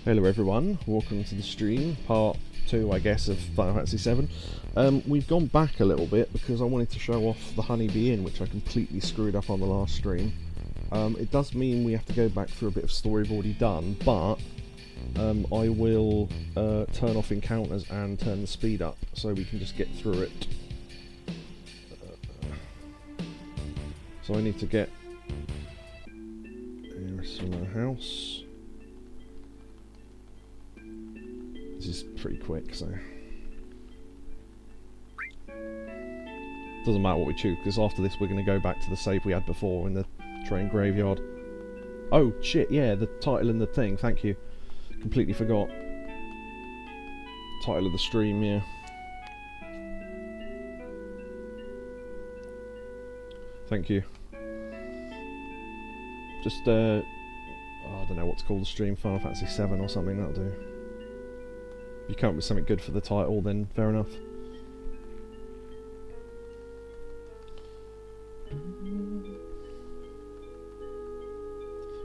Hello everyone, welcome to the stream, part 2 I guess of Final Fantasy 7. We've gone back a little bit because I wanted to show off the Honeybee Inn, which I completely screwed up on the last stream. It does mean we have to go back through a bit of story we've already done, but I will turn off encounters and turn the speed up so we can just get through it. So I need to get from the house. This is pretty quick, so doesn't matter what we choose, because after this we're going to go back to the save we had before in the train graveyard. Oh shit, yeah, the title and the thing, thank you. Completely forgot. Title of the stream, yeah. Thank you. Just, I don't know what to call the stream, Final Fantasy 7 or something, that'll do. If you come up with something good for the title, then fair enough.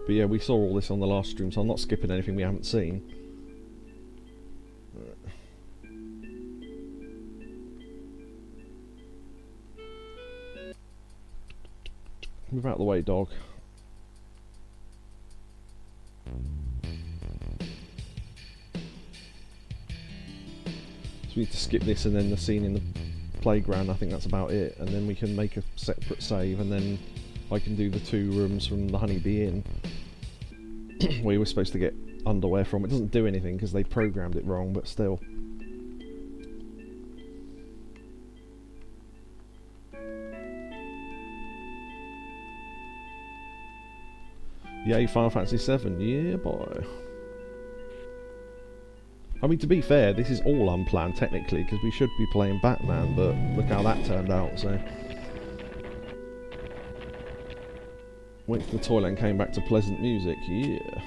But yeah, we saw all this on the last stream, so I'm not skipping anything we haven't seen. Move out of the way, dog. So we need to skip this and then the scene in the playground, I think that's about it, and then we can make a separate save, and then I can do the 2 rooms from the Honeybee Inn where you were supposed to get underwear from. It doesn't do anything because they programmed it wrong, but still. Yay, Final Fantasy 7, yeah boy. I mean, to be fair, this is all unplanned technically, because we should be playing Batman, but look how that turned out, so. Went to the toilet and came back to pleasant music, yeah.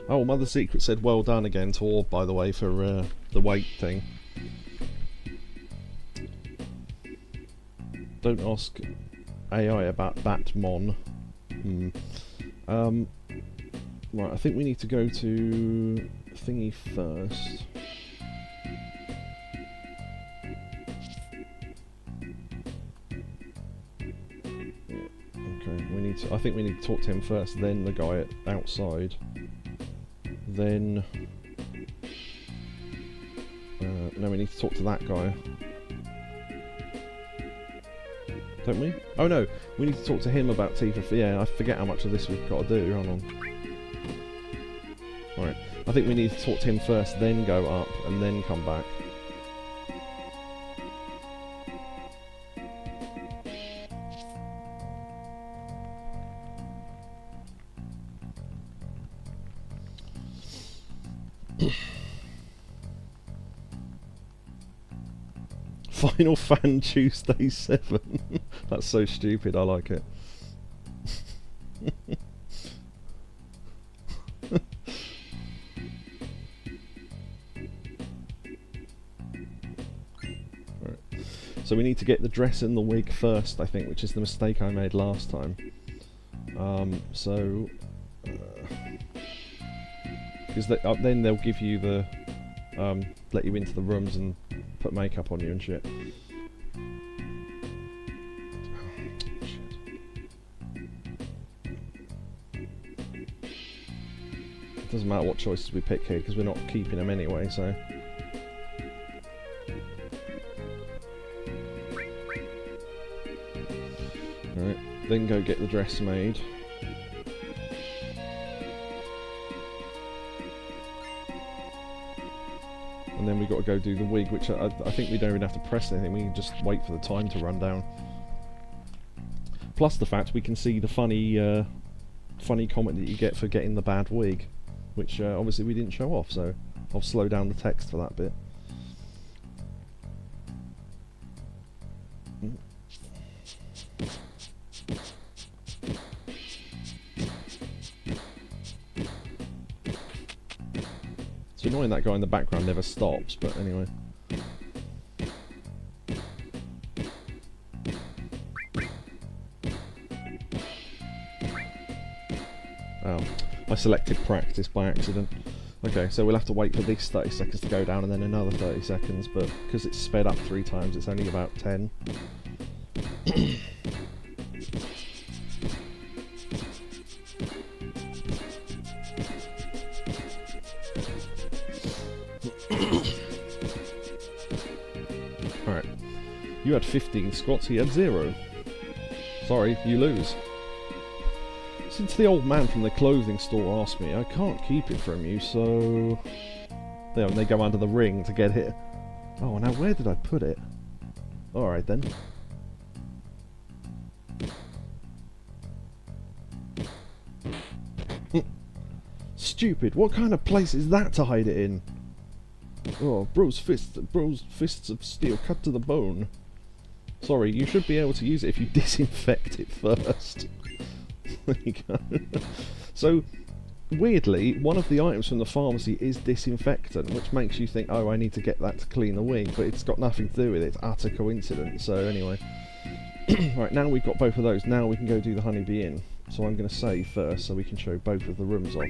Oh, Mother Secret said well done again to Orb, by the way, for the weight thing. Don't ask AI about Batmon. Right, I think we need to go to thingy first. Okay, we need to. I think we need to talk to him first, then the guy outside. Then no, we need to talk to that guy. Don't we? Oh no, we need to talk to him about Tifa. Yeah, I forget how much of this we've got to do. Hold on. Right, I think we need to talk to him first, then go up, and then come back. Final Fan Tuesday 7. That's so stupid, I like it. Right. So we need to get the dress and the wig first, I think, which is the mistake I made last time. Because then they'll give you the... let you into the rooms and put makeup on you and shit. Oh, shit. It doesn't matter what choices we pick here because we're not keeping them anyway, so... Alright, then go get the dress made. And then we've got to go do the wig, which I think we don't even have to press anything, we can just wait for the time to run down. Plus the fact we can see the funny funny comment that you get for getting the bad wig, which obviously we didn't show off, so I'll slow down the text for that bit. It's annoying that guy in the background never stops, but anyway. Oh, I selected practice by accident. Okay, so we'll have to wait for this 30 seconds to go down and then another 30 seconds, but because it's sped up 3 times, it's only about 10. Alright. You had 15 squats, he had 0. Sorry, you lose. Since the old man from the clothing store asked me, I can't keep it from you, so... There, and they go under the ring to get it. Oh, now where did I put it? Alright then. Stupid, what kind of place is that to hide it in? Oh, bro's fists of steel cut to the bone. Sorry, you should be able to use it if you disinfect it first. There you go. So, weirdly, one of the items from the pharmacy is disinfectant, which makes you think, oh, I need to get that to clean the wing, but it's got nothing to do with it. It's utter coincidence. So anyway. Right, now we've got both of those. Now we can go do the Honeybee Inn. So I'm going to save first so we can show both of the rooms off.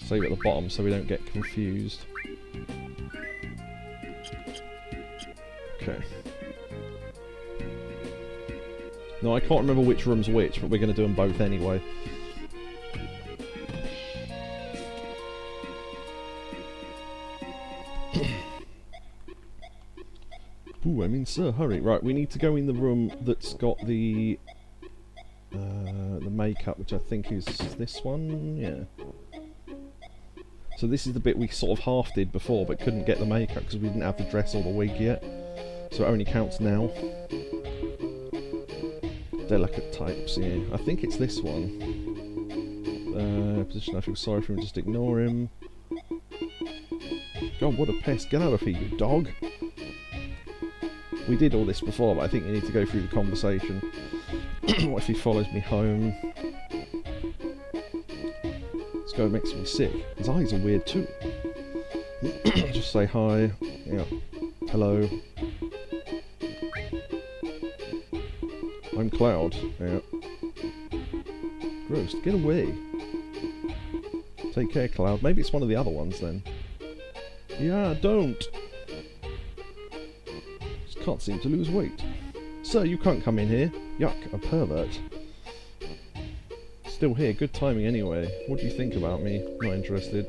Save at the bottom so we don't get confused. Okay. No, I can't remember which room's which, but we're going to do them both anyway. Ooh, I'm in Sir Hurry. Right, we need to go in the room that's got the makeup, which I think is this one, yeah. So this is the bit we sort of half did before, but couldn't get the makeup because we didn't have the dress or the wig yet. So it only counts now. Delicate types, yeah. I think it's this one. Position, I feel sorry for him, just ignore him. God, what a pest. Get out of here, you dog. We did all this before, but I think you need to go through the conversation. What if he follows me home? This guy makes me sick. His eyes are weird too. Just say hi. Yeah. Hello. I'm Cloud. Yeah. Gross. Get away. Take care, Cloud. Maybe it's one of the other ones then. Yeah, don't. Just can't seem to lose weight. Sir, you can't come in here. Yuck, a pervert. Still here. Good timing anyway. What do you think about me? Not interested.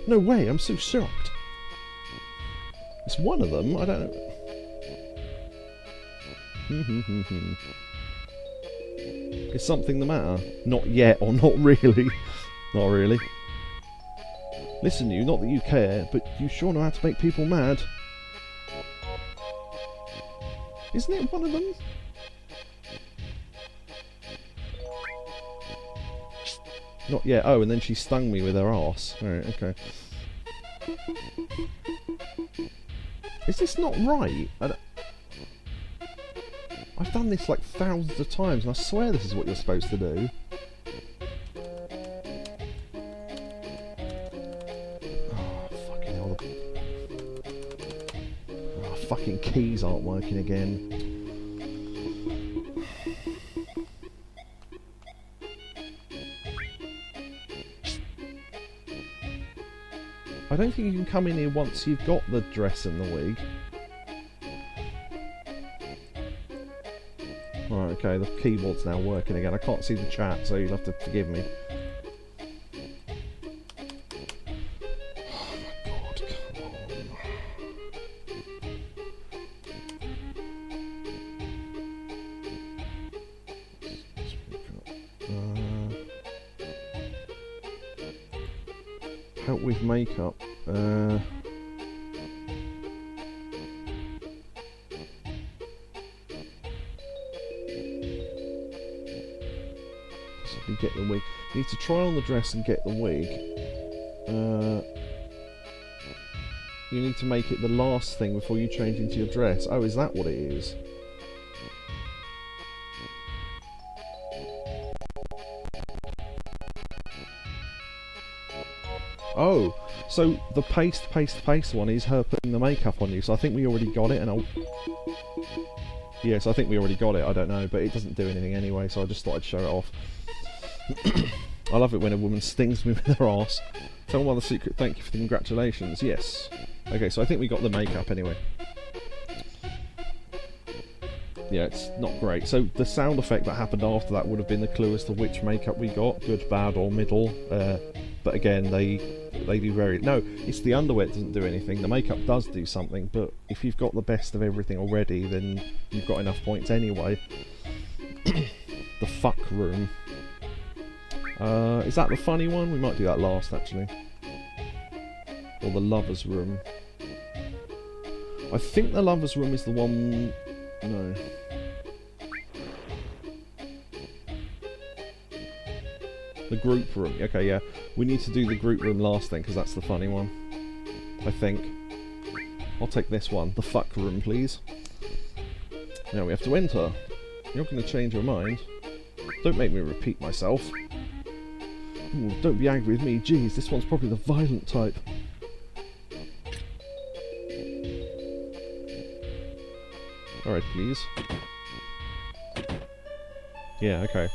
No way, I'm so shocked. It's one of them. I don't know. Is something the matter? Not yet, or not really. Not really. Listen, you, not that you care, but you sure know how to make people mad. Isn't it one of them? Not yet. Oh, and then she stung me with her arse. Alright, okay. Is this not right? I've done this like thousands of times, and I swear this is what you're supposed to do. Oh, fucking hell. Oh, fucking keys aren't working again. I don't think you can come in here once you've got the dress and the wig. Right, okay, the keyboard's now working again. I can't see the chat, so you'll have to forgive me. Oh my god, come on. Help with makeup. Get the wig. You need to try on the dress and get the wig. You need to make it the last thing before you change into your dress. Oh, is that what it is? Oh, So the paste one is her putting the makeup on you, so I think we already got it, and I'll... Yes, I think we already got it, I don't know, but it doesn't do anything anyway, so I just thought I'd show it off. I love it when a woman stings me with her arse. Tell me the secret, thank you for the congratulations, yes. Okay, so I think we got the makeup anyway. Yeah, it's not great. So the sound effect that happened after that would have been the clue as to which makeup we got, good, bad, or middle. But again, they do vary. No, it's the underwear that doesn't do anything. The makeup does do something, but if you've got the best of everything already, then you've got enough points anyway. The fuck room. Is that the funny one? We might do that last, actually. Or the lover's room. I think the lover's room is the one... No. The group room. Okay, yeah. We need to do the group room last then, because that's the funny one. I think. I'll take this one. The fuck room, please. Now we have to enter. You're going to change your mind. Don't make me repeat myself. Ooh, don't be angry with me. Jeez, this one's probably the violent type. Alright, please. Yeah, okay.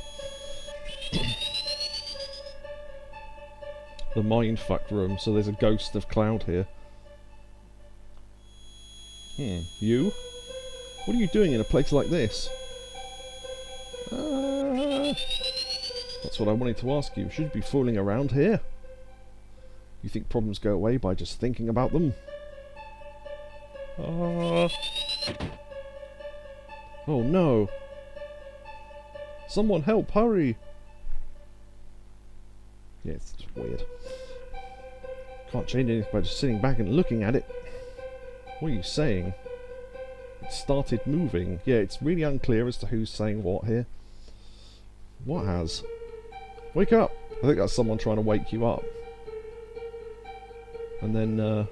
The mindfuck room, so there's a ghost of Cloud here. You? What are you doing in a place like this? That's what I wanted to ask you. Should you be fooling around here? You think problems go away by just thinking about them? Oh no! Someone help, hurry! Yeah, it's just weird. Can't change anything by just sitting back and looking at it. What are you saying? It started moving. Yeah, it's really unclear as to who's saying what here. What has? Wake up! I think that's someone trying to wake you up. And then, oh.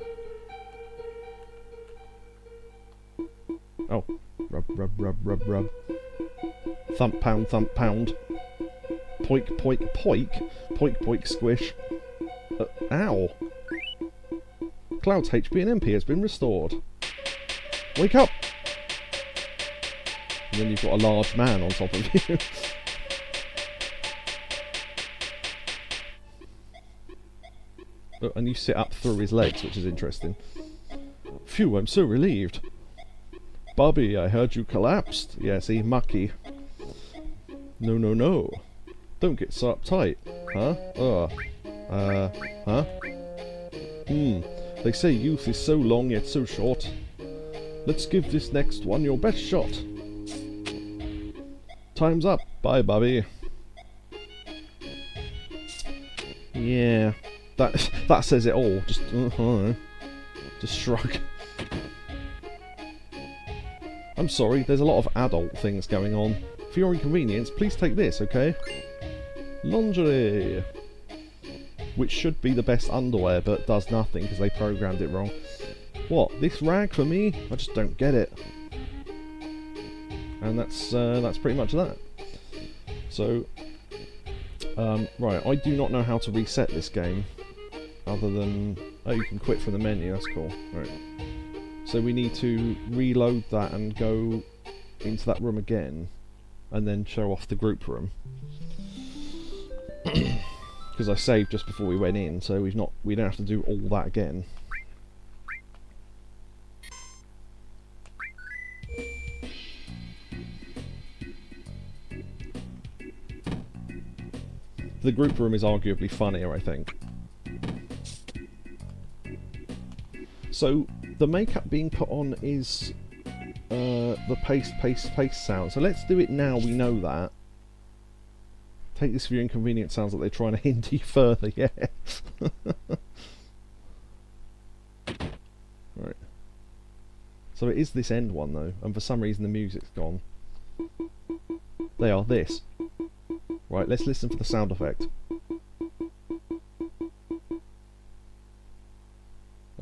Rub, rub, rub, rub, rub. Thump, pound, thump, pound. Poik, poik, poik. Poik, poik, squish. Ow! Cloud's HP and MP has been restored. Wake up! And then you've got a large man on top of you. Oh, and you sit up through his legs, which is interesting. Phew, I'm so relieved. Bobby, I heard you collapsed. Yeah, see, mucky. No, no, no. Don't get so uptight. Huh? Huh? They say youth is so long yet so short. Let's give this next one your best shot. Time's up. Bye, Bobby. Yeah. That says it all. Just shrug. I'm sorry, there's a lot of adult things going on. For your inconvenience, please take this, okay? Lingerie! Which should be the best underwear, but does nothing because they programmed it wrong. What, this rag for me? I just don't get it. And that's pretty much that. So, right, I do not know how to reset this game. Other than... Oh, you can quit from the menu, that's cool. Right. So we need to reload that and go into that room again, and then show off the group room. Because I saved just before we went in, so we don't have to do all that again. The group room is arguably funnier, I think. So the makeup being put on is the paste sound. So let's do it now, we know that. Take this for your inconvenience, sounds like they're trying to hint you further, yeah. Right. So it is this end one though, and for some reason the music's gone. They are this. Right, let's listen for the sound effect.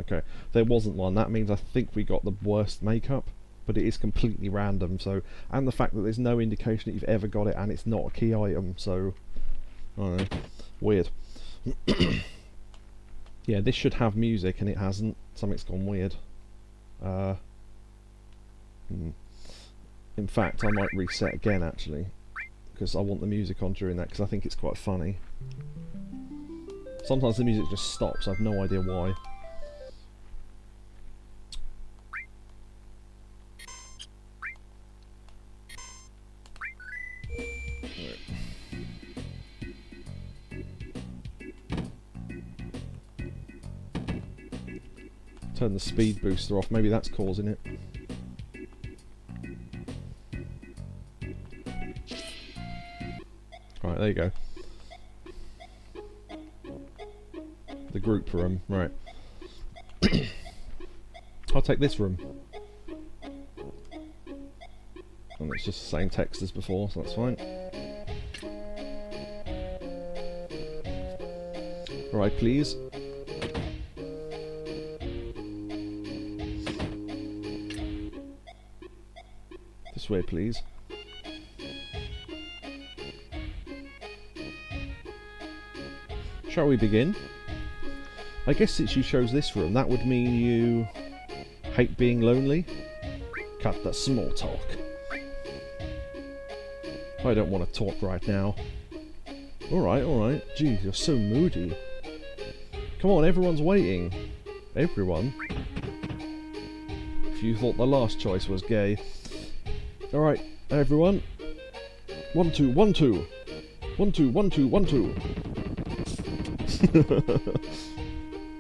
Okay, there wasn't one. That means I think we got the worst makeup, but it is completely random. So, and the fact that there's no indication that you've ever got it, and it's not a key item. So, I don't know, weird. Yeah, this should have music and it hasn't. Something's gone weird. In fact, I might reset again actually, because I want the music on during that, because I think it's quite funny. Sometimes the music just stops, I have no idea why. Turn the speed booster off, maybe that's causing it. Right, there you go. The group room, right. I'll take this room. And it's just the same text as before, so that's fine. Right, please. This way, please. Shall we begin? I guess since you chose this room, that would mean you hate being lonely? Cut the small talk. I don't want to talk right now. Alright, alright. Gee, you're so moody. Come on, everyone's waiting. Everyone? If you thought the last choice was gay. Alright, everyone. 1, 2, 1, 2. 1, 2, 1, 2, 1, 2.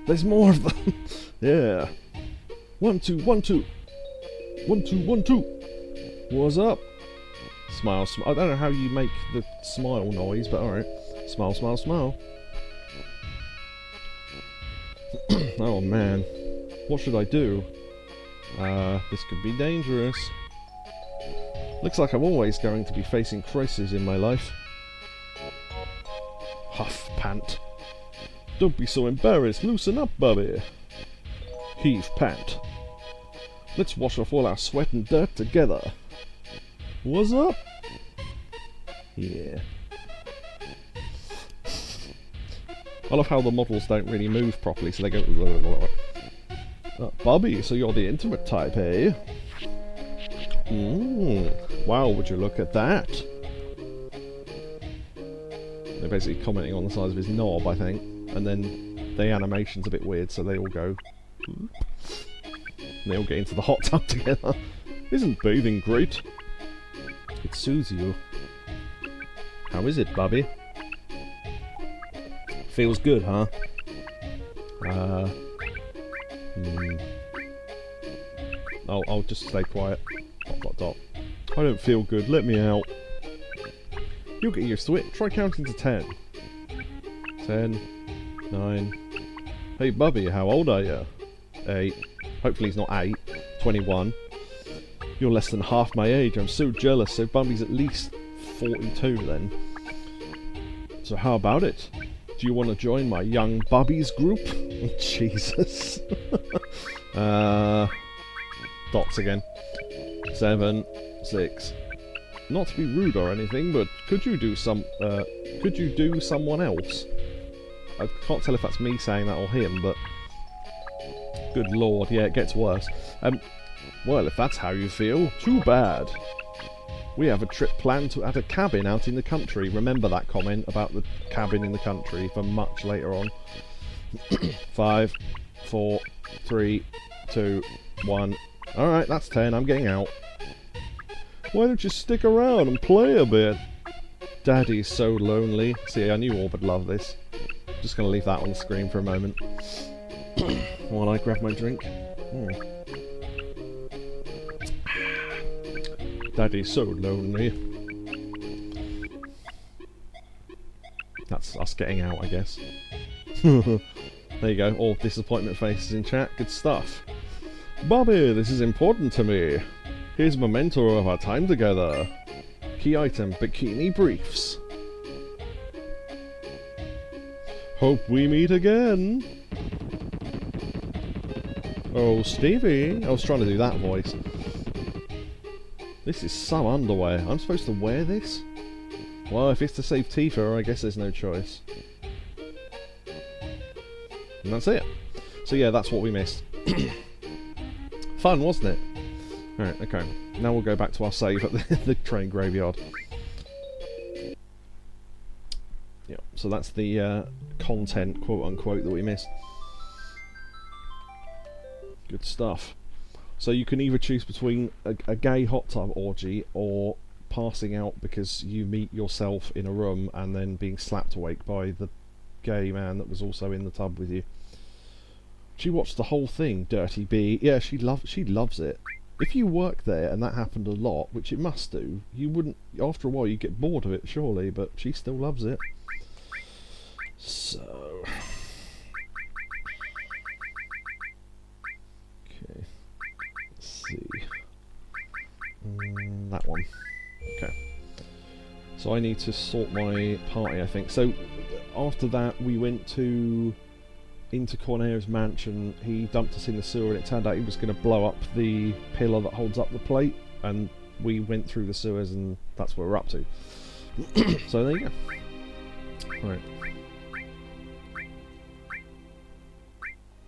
There's more of them. Yeah. 1, 2, 1, 2. 1, 2, 1, 2. What's up? Smile, smile. I don't know how you make the smile noise, but alright. Smile, smile, smile. Oh man. What should I do? This could be dangerous. Looks like I'm always going to be facing crises in my life. Huff, pant. Don't be so embarrassed. Loosen up, Bubby. Heave, pant. Let's wash off all our sweat and dirt together. What's up? Yeah. I love how the models don't really move properly, so they go... Bubby, so you're the intimate type, eh? Wow, would you look at that? They're basically commenting on the size of his knob, I think. And then the animation's a bit weird, so they all go... And they all get into the hot tub together. Isn't bathing great? It soothes you. How is it, Bubby? Feels good, huh? I'll just stay quiet. Dot, dot, dot. I don't feel good, let me out. You'll get used to it. Try counting to 10. 10, 9. Hey, Bubby, how old are you? 8. Hopefully he's not 8. 21. You're less than half my age. I'm so jealous. So Bubby's at least 42 then. So how about it? Do you want to join my young Bubbies group? Jesus. Dots again. 7, 6. Not to be rude or anything, but could you do someone else? I can't tell if that's me saying that or him, but good lord, yeah, it gets worse. Well, if that's how you feel, too bad. We have a trip planned at a cabin out in the country. Remember that comment about the cabin in the country for much later on. 5, 4, 3, 2, 1. Alright, that's 10. I'm getting out. Why don't you stick around and play a bit? Daddy's so lonely. See, I knew Orb would love this. Just going to leave that on the screen for a moment. While I grab my drink. Daddy's so lonely. That's us getting out, I guess. There you go. All disappointment faces in chat. Good stuff. Bobby, this is important to me. Here's a memento of our time together. Key item, bikini briefs. Hope we meet again. Oh, Stevie. I was trying to do that voice. This is some underwear. I'm supposed to wear this? Well, if it's to save Tifa, I guess there's no choice. And that's it. So yeah, that's what we missed. Fun, wasn't it? Alright, okay. Now we'll go back to our save at the train graveyard. Yeah, so that's the content, quote-unquote, that we missed. Good stuff. So you can either choose between a gay hot tub orgy or passing out because you meet yourself in a room and then being slapped awake by the gay man that was also in the tub with you. She watched the whole thing, Dirty Bee. Yeah, she loves it. If you work there and that happened a lot, which it must do, you wouldn't, after a while you get bored of it, surely, but she still loves it. So... okay. Let's see. That one. Okay. So I need to sort my party, I think. So after that we went into Cornelius' mansion. He dumped us in the sewer and it turned out he was going to blow up the pillar that holds up the plate, and we went through the sewers and that's what we're up to. So there you go. Right.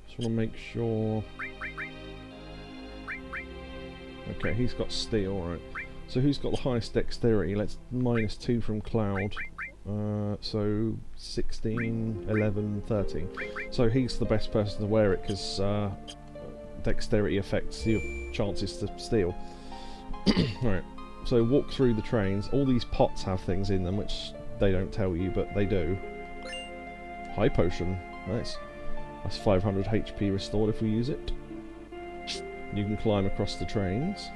Just want to make sure... okay, he's got steel, right. So who's got the highest dexterity? Let's -2 from Cloud. So 16, 11, 13. So he's the best person to wear it because dexterity affects your chances to steal. Right. So walk through the trains. All these pots have things in them which they don't tell you, but they do. High potion. Nice. That's 500 HP restored if we use it. You can climb across the trains.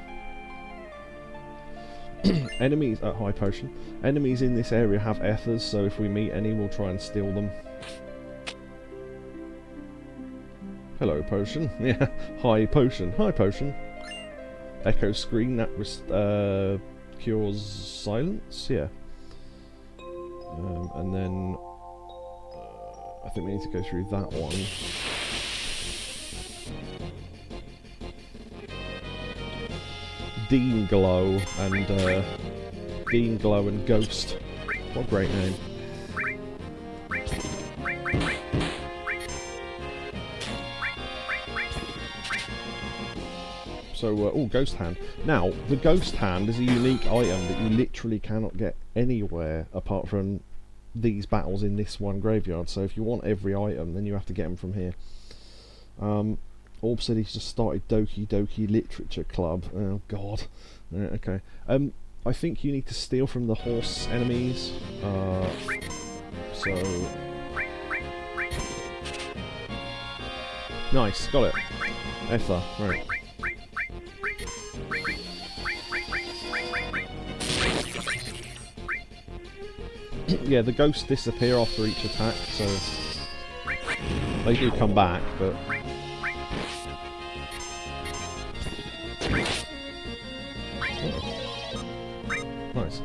Enemies at high potion. Enemies in this area have ethers, so if we meet any, we'll try and steal them. Hello, potion. Yeah, high potion. High potion. Echo screen that cures silence. Yeah. And then I think we need to go through that one. Dean Glow and Ghost. What a great name. So, oh, Ghost Hand. Now, the Ghost Hand is a unique item that you literally cannot get anywhere apart from these battles in this one graveyard. So if you want every item, then you have to get them from here. Orb said he's just started Doki Doki Literature Club. Oh god. Okay. I think you need to steal from the horse enemies. So... nice, got it. Ether, right. Yeah, the ghosts disappear after each attack, so... they do come back, but... nice.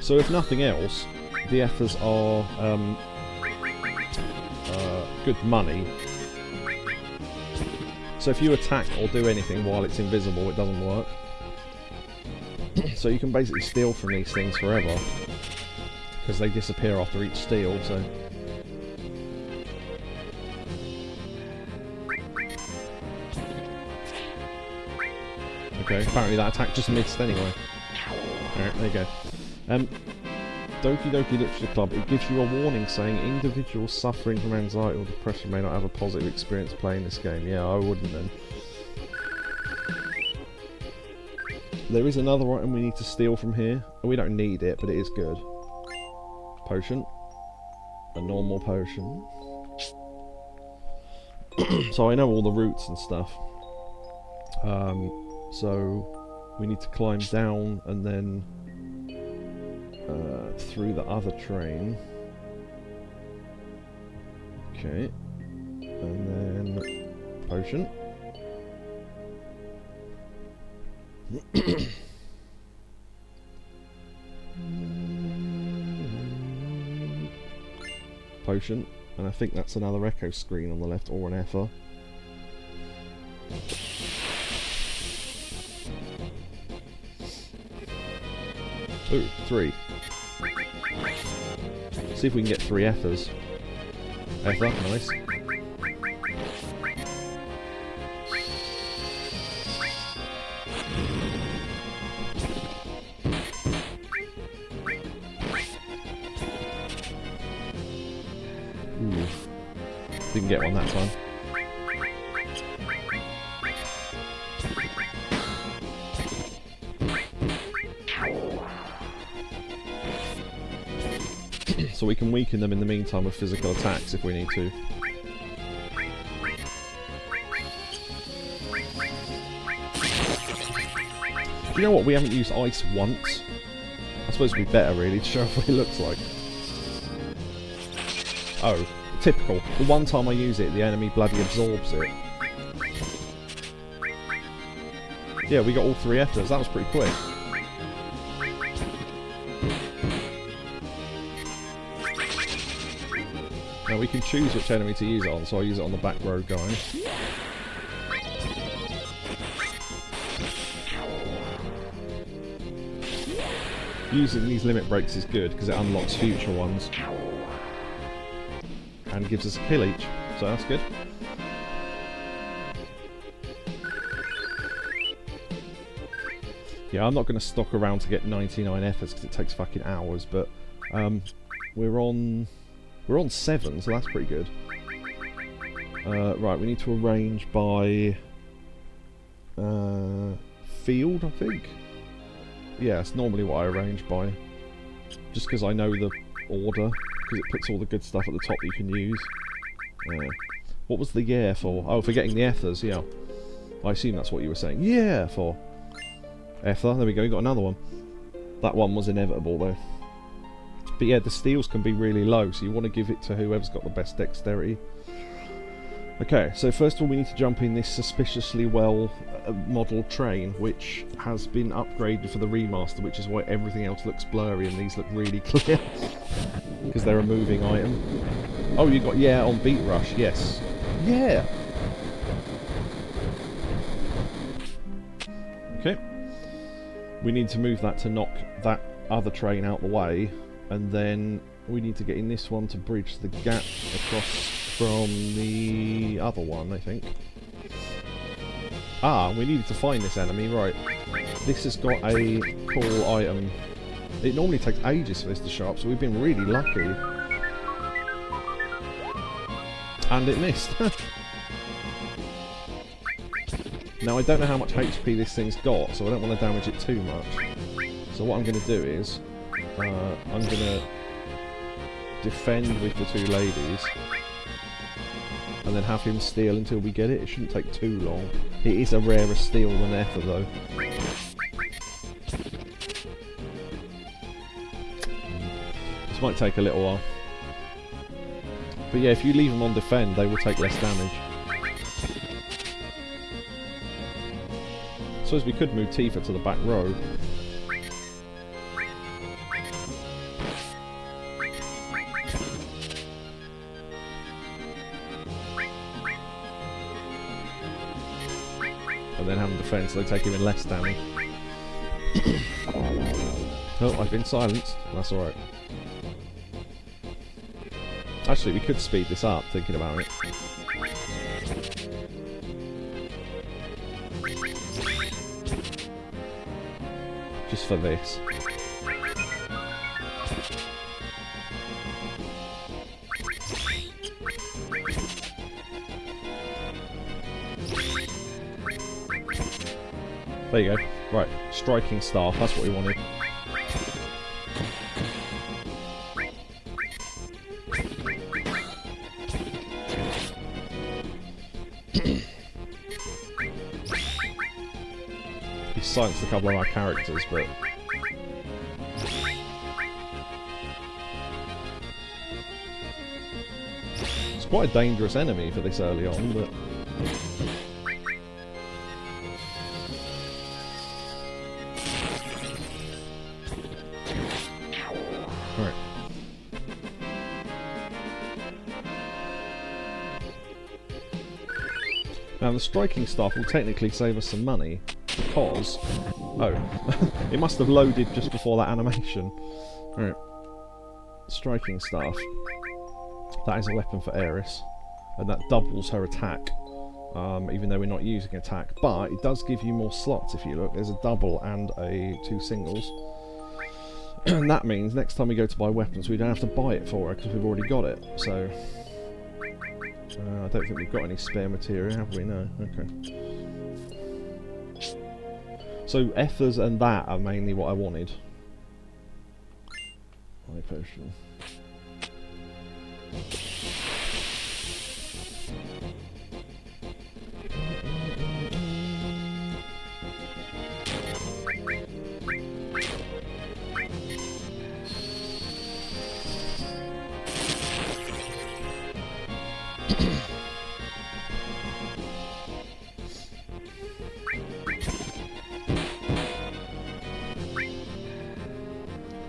So if nothing else, the ethers are good money. So if you attack or do anything while it's invisible, it doesn't work. So you can basically steal from these things forever, because they disappear after each steal, so... okay, apparently that attack just missed anyway. Alright, there you go. Doki Doki Literature Club, it gives you a warning saying individuals suffering from anxiety or depression may not have a positive experience playing this game. Yeah, I wouldn't then. There is another item we need to steal from here. We don't need it, but it is good. Potion. A normal potion. So I know all the routes and stuff. So we need to climb down and then through the other train. Okay. And then potion. Potion. And I think that's another echo screen on the left, or an ether. Ooh, 3. See if we can get 3 ethers. Ether, nice. Ooh. Didn't get one that time. So we can weaken them in the meantime with physical attacks if we need to. Do you know what? We haven't used ice once. I suppose it'd be better really to show off what it looks like. Oh, typical. The one time I use it, the enemy bloody absorbs it. Yeah, we got all 3 ethers. That was pretty quick. Now we can choose which enemy to use it on, so I'll use it on the back road guy. Using these limit breaks is good because it unlocks future ones. And gives us a kill each, so that's good. Yeah, I'm not going to stock around to get 99 efforts because it takes fucking hours, but we're on 7, so that's pretty good. Right, we need to arrange by field, I think. Yeah, it's normally what I arrange by. Just because I know the order, because it puts all the good stuff at the top that you can use. What was the yeah for? Oh, for getting the ethers, yeah. I assume that's what you were saying. Yeah, for ether. There we go, you got another one. That one was inevitable though. But yeah, the steals can be really low, so you want to give it to whoever's got the best dexterity. Okay, so first of all we need to jump in this suspiciously well modelled train, which has been upgraded for the remaster, which is why everything else looks blurry and these look really clear. Because they're a moving item. Oh, you got yeah on Beat Rush, yes. Yeah! Okay. We need to move that to knock that other train out the way, and then we need to get in this one to bridge the gap across from the other one, I think. Ah, we needed to find this enemy, right. This has got a cool item. It normally takes ages for this to show up, so we've been really lucky. And it missed. Now, I don't know how much HP this thing's got, so I don't want to damage it too much. So what I'm going to do is, I'm going to defend with the 2 ladies, and then have him steal until we get it. It shouldn't take too long. It is a rarer steal than Ether though. This might take a little while. But yeah, if you leave them on defend, they will take less damage. I suppose we could move Tifa to the back row. And then have them defend, so they take even less damage. Oh, I've been silenced. That's alright. Actually, we could speed this up, thinking about it. Just for this. There you go. Right, striking staff, that's what we wanted. He silenced a couple of our characters, but... it's quite a dangerous enemy for this early on, but... Alright. Now the striking staff will technically save us some money, because... Oh. It must have loaded just before that animation. Alright. Striking staff. That is a weapon for Eris. And that doubles her attack. Even though we're not using attack. But it does give you more slots if you look. There's a double and two singles. And that means next time we go to buy weapons we don't have to buy it for her because we've already got it. So... I don't think we've got any spare material, have we? No. Okay. So ethers and that are mainly what I wanted. High potion.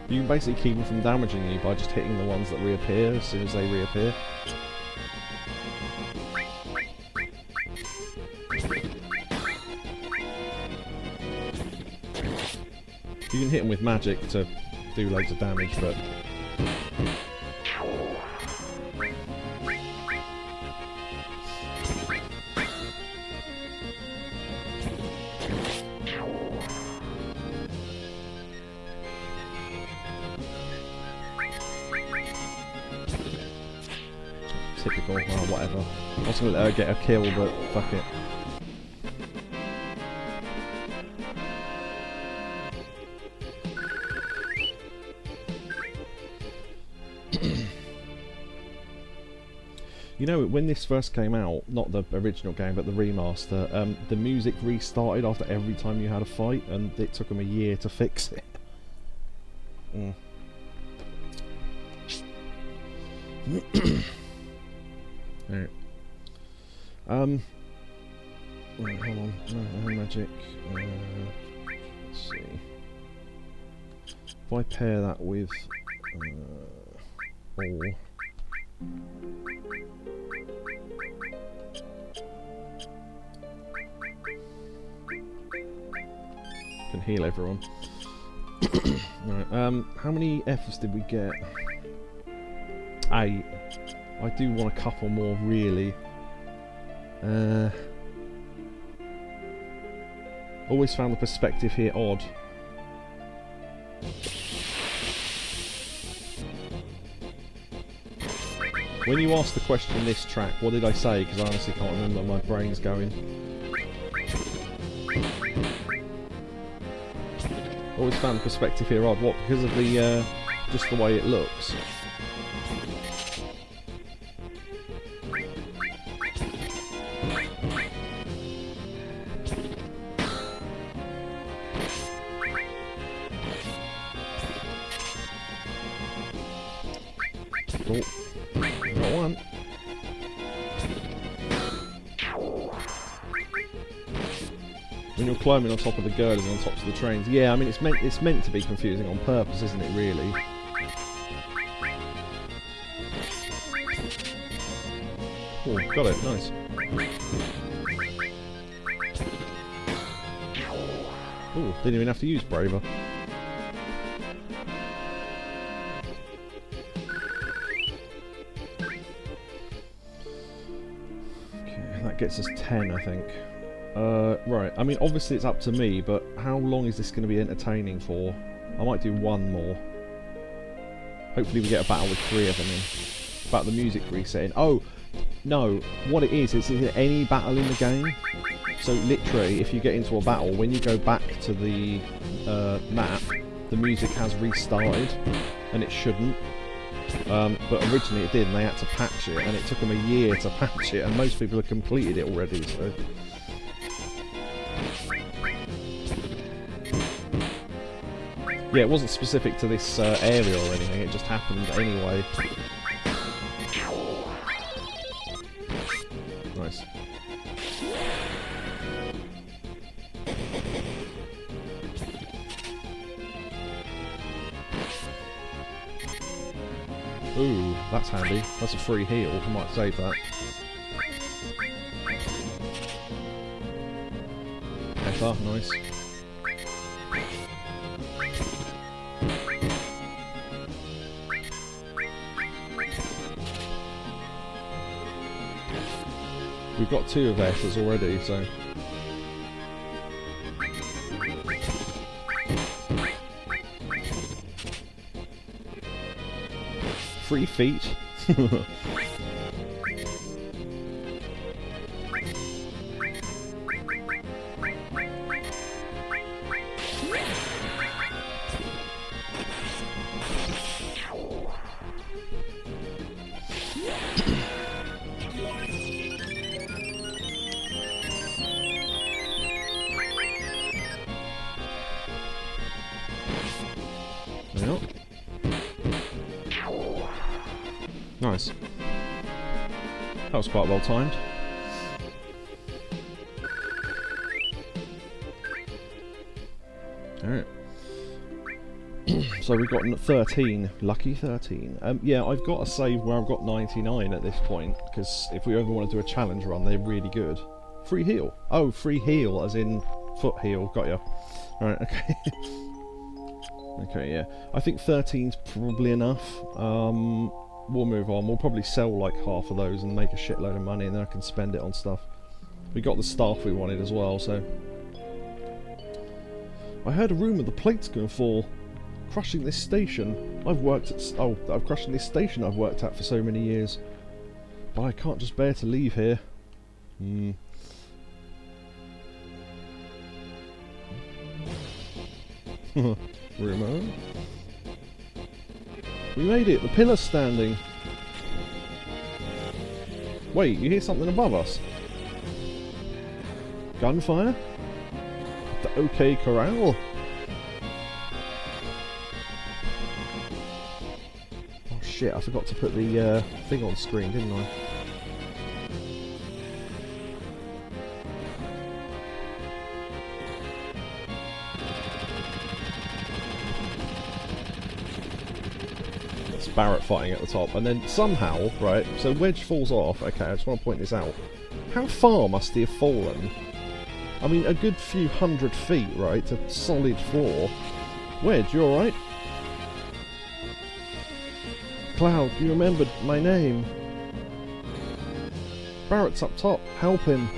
You can basically keep them from damaging you by just hitting the ones that reappear as soon as they reappear. You can hit them with magic to do loads of damage, but... Typical, well, whatever. I was going to let her get a kill, but fuck it. You know, when this first came out, not the original game, but the remaster, the music restarted after every time you had a fight, and it took them a year to fix it. Mm. Right. Right, hold on. No magic. Let's see. If I pair that with all. Can heal everyone. Right. How many Fs did we get? 8. I do want a couple more, really. Always found the perspective here odd. When you asked the question in this track, what did I say? Because I honestly can't remember, my brain's going. Always found the perspective here odd. What? Because of the, just the way it looks? Oh, got one. When you're climbing on top of the girders on tops of the trains, yeah, I mean it's meant to be confusing on purpose, isn't it? Really. Oh, got it. Nice. Oh, didn't even have to use Braver. Gets us 10, I think. Right, I mean obviously it's up to me, but how long is this going to be entertaining for? I might do one more. Hopefully we get a battle with 3 of them in. About the music resetting. Oh, no, what it is any battle in the game. So literally, if you get into a battle, when you go back to the map, the music has restarted, and it shouldn't. But originally it did, and they had to patch it, and it took them a year to patch it, and most people have completed it already, so... Yeah, it wasn't specific to this area or anything, it just happened anyway. Nice. Ooh, that's handy. That's a free heal. I might save that. FR, nice. We've got 2 of S's already, so... 3 feet. Yep. Nice. That was quite well timed. Alright. So we've got 13. Lucky 13. Yeah, I've got a save where I've got 99 at this point, because if we ever want to do a challenge run, they're really good. Free heal. Oh, free heal, as in foot heal. Got ya. Right, okay. Okay, yeah. I think 13's probably enough. We'll move on. We'll probably sell like half of those and make a shitload of money, and then I can spend it on stuff. We got the staff we wanted as well, so... I heard a rumour the plate's going to fall. Crushing this station. I've crushing this station I've worked at for so many years. But I can't just bear to leave here. Rumour. We made it! The pillar's standing! Wait, you hear something above us? Gunfire? The OK Corral? Oh shit, I forgot to put the thing on screen, didn't I? Barrett fighting at the top, and then somehow, right, so Wedge falls off. Okay, I just want to point this out. How far must he have fallen? I mean, a good few 100 feet, right, to solid floor. Wedge, you alright? Cloud, you remembered my name. Barrett's up top, help him.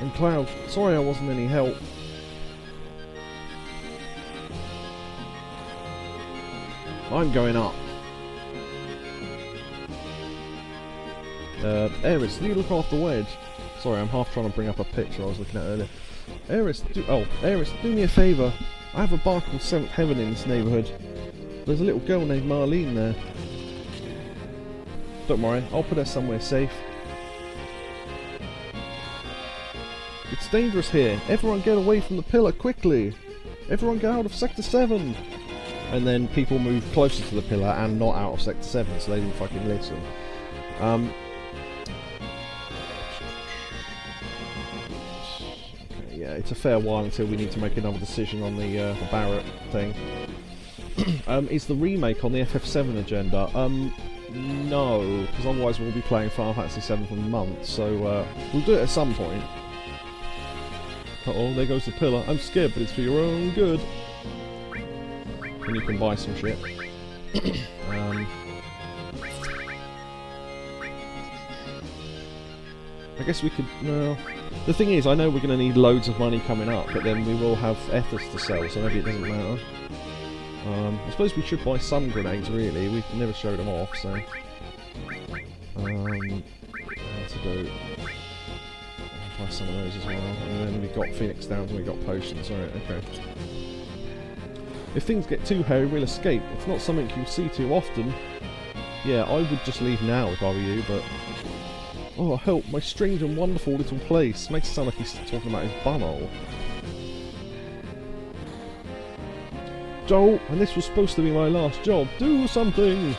And Cloud, sorry I wasn't any help. I'm going up. Eris, do you look after Wedge? Sorry, I'm half trying to bring up a picture I was looking at earlier. Eris, do me a favour. I have a bar called 7th Heaven in this neighbourhood. There's a little girl named Marlene there. Don't worry, I'll put her somewhere safe. It's dangerous here. Everyone get away from the pillar, quickly! Everyone get out of Sector 7! And then people move closer to the pillar and not out of Sector 7, so they didn't fucking listen. Okay, yeah, it's a fair while until we need to make another decision on the Barrett thing. Is the remake on the FF7 agenda? No, because otherwise we'll be playing Final Fantasy 7 for months, so we'll do it at some point. Uh-oh, there goes the pillar. I'm scared, but it's for your own good. And you can buy some shit. I guess we could... No. The thing is, I know we're going to need loads of money coming up, but then we will have ethers to sell, so maybe it doesn't matter. I suppose we should buy some grenades, really. We've never showed them off, so... antidote. Buy some of those as well. And then we've got Phoenix Downs and we've got potions. Alright, okay. If things get too hairy, we'll escape. It's not something you see too often. Yeah, I would just leave now if I were you, but... Oh, help, my strange and wonderful little place. Makes it sound like he's talking about his bumhole. Joel, and this was supposed to be my last job. Do something!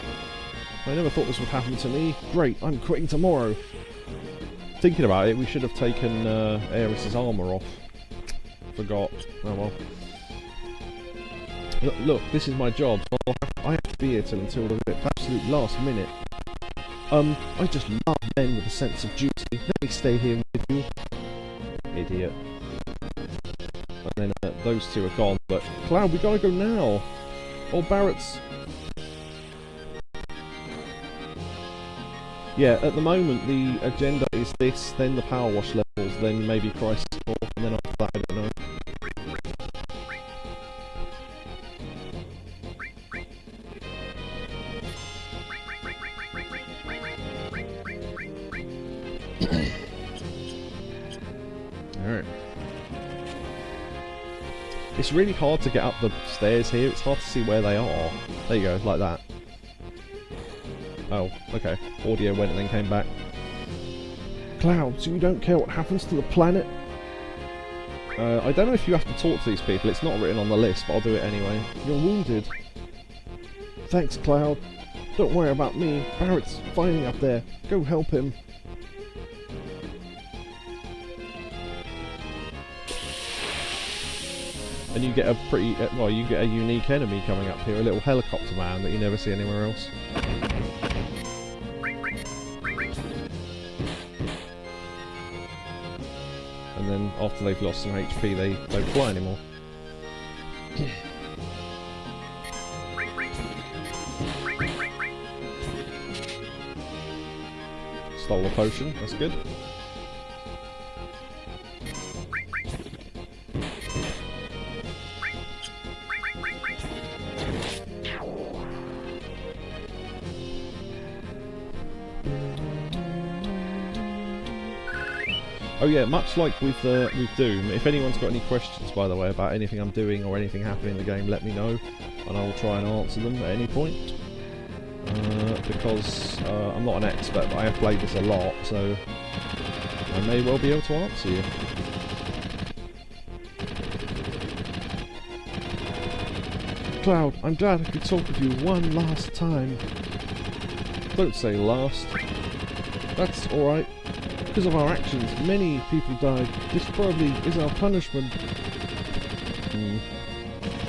I never thought this would happen to me. Great, I'm quitting tomorrow. Thinking about it, we should have taken Aeris's armour off. Forgot. Oh well. Look, this is my job. I have to be here until the absolute last minute. I just love men with a sense of duty. Let me stay here with you. Idiot. And then those two are gone, but... Cloud, we gotta go now! Oh, Barrett's... Yeah, at the moment the agenda is this, then the power wash levels, then maybe Crisis Core, and then after that I don't know. Alright. It's really hard to get up the stairs here, it's hard to see where they are. There you go, like that. Oh, okay. Audio went and then came back. Cloud, so you don't care what happens to the planet? I don't know if you have to talk to these people, it's not written on the list, but I'll do it anyway. You're wounded. Thanks, Cloud. Don't worry about me. Barrett's fighting up there. Go help him. And you get a pretty, well, you get a unique enemy coming up here, a little helicopter man that you never see anywhere else. And then after they've lost some HP, they don't fly anymore. Stole a potion, that's good. Oh yeah, much like with Doom, if anyone's got any questions, by the way, about anything I'm doing or anything happening in the game, let me know, and I will try and answer them at any point. Because I'm not an expert, but I have played this a lot, so I may well be able to answer you. Cloud, I'm glad I could talk with you one last time. Don't say last. That's alright. Because of our actions, many people died. This probably is our punishment.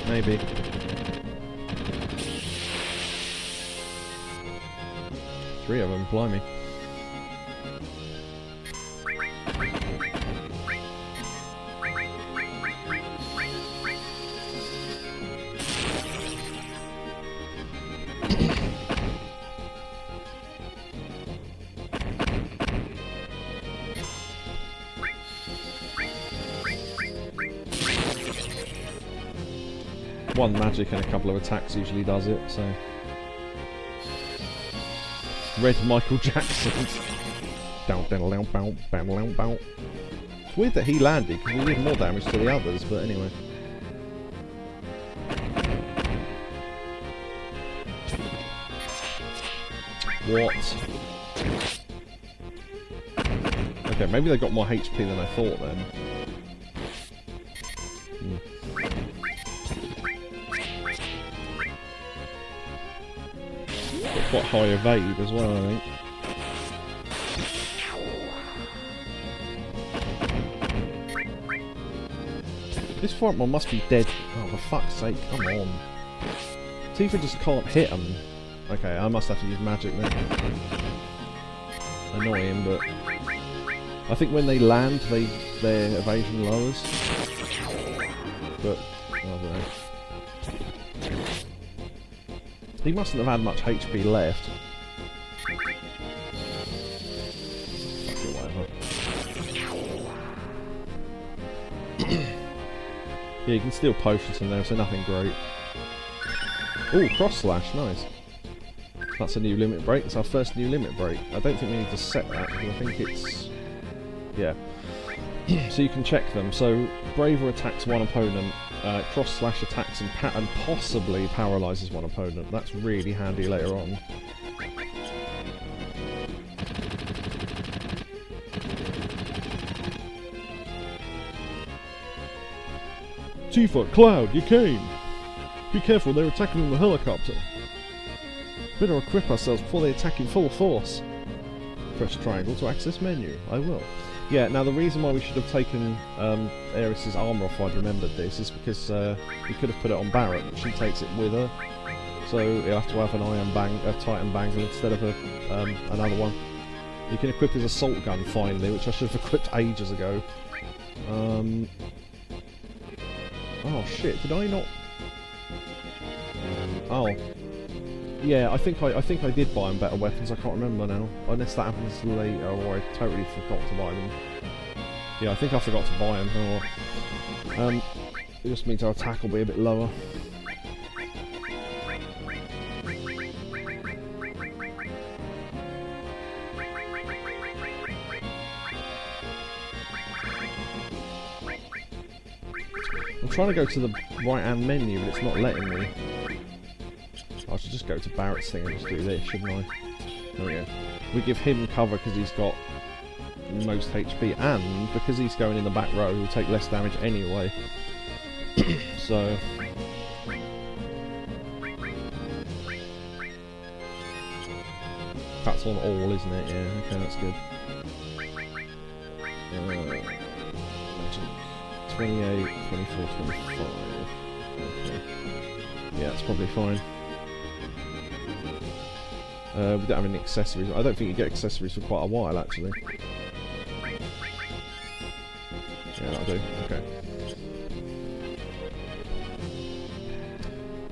Maybe. Three of them, blimey. One magic and a couple of attacks usually does it, so... Red Michael Jackson. It's weird that he landed, because he did more damage to the others, but anyway. What? Okay, maybe they got more HP than I thought then. Quite high evade as well, I think. This front one must be dead. Oh, for fuck's sake, come on. Tifa just can't hit them. Okay, I must have to use magic then. Annoying, but... I think when they land, their evasion lowers. But, I don't know. He mustn't have had much HP left. Fuck it, whatever. Yeah, you can steal potions from there, so nothing great. Ooh, cross slash, nice. That's a new limit break. It's our first new limit break. I don't think we need to set that, because I think it's... yeah. So you can check them. So, Braver attacks one opponent, cross slash attacks and possibly paralyzes one opponent. That's really handy later on. Tifa, Cloud, you came! Be careful, they're attacking in the helicopter. Better equip ourselves before they attack in full force. Press triangle to access menu. I will. Yeah, now the reason why we should have taken Aeris' armour off, if I'd remembered this, is because we could have put it on Barrett, but she takes it with her. So you'll have to have an Titan Bangle instead of another one. You can equip his assault gun finally, which I should have equipped ages ago. Oh shit, did I not... Oh. Yeah, I think I did buy them better weapons. I can't remember now, unless that happens later, or I totally forgot to buy them. Yeah, I think I forgot to buy them. Or, it just means our attack will be a bit lower. I'm trying to go to the right-hand menu, but it's not letting me. I should just go to Barrett's thing and just do this, shouldn't I? There we go. We give him cover because he's got most HP, and because he's going in the back row, he'll take less damage anyway. So... that's on all, isn't it? Yeah, okay, that's good. 28, 24, 25. Okay. Yeah, that's probably fine. We don't have any accessories. I don't think you get accessories for quite a while, actually. Yeah, that'll do. Okay.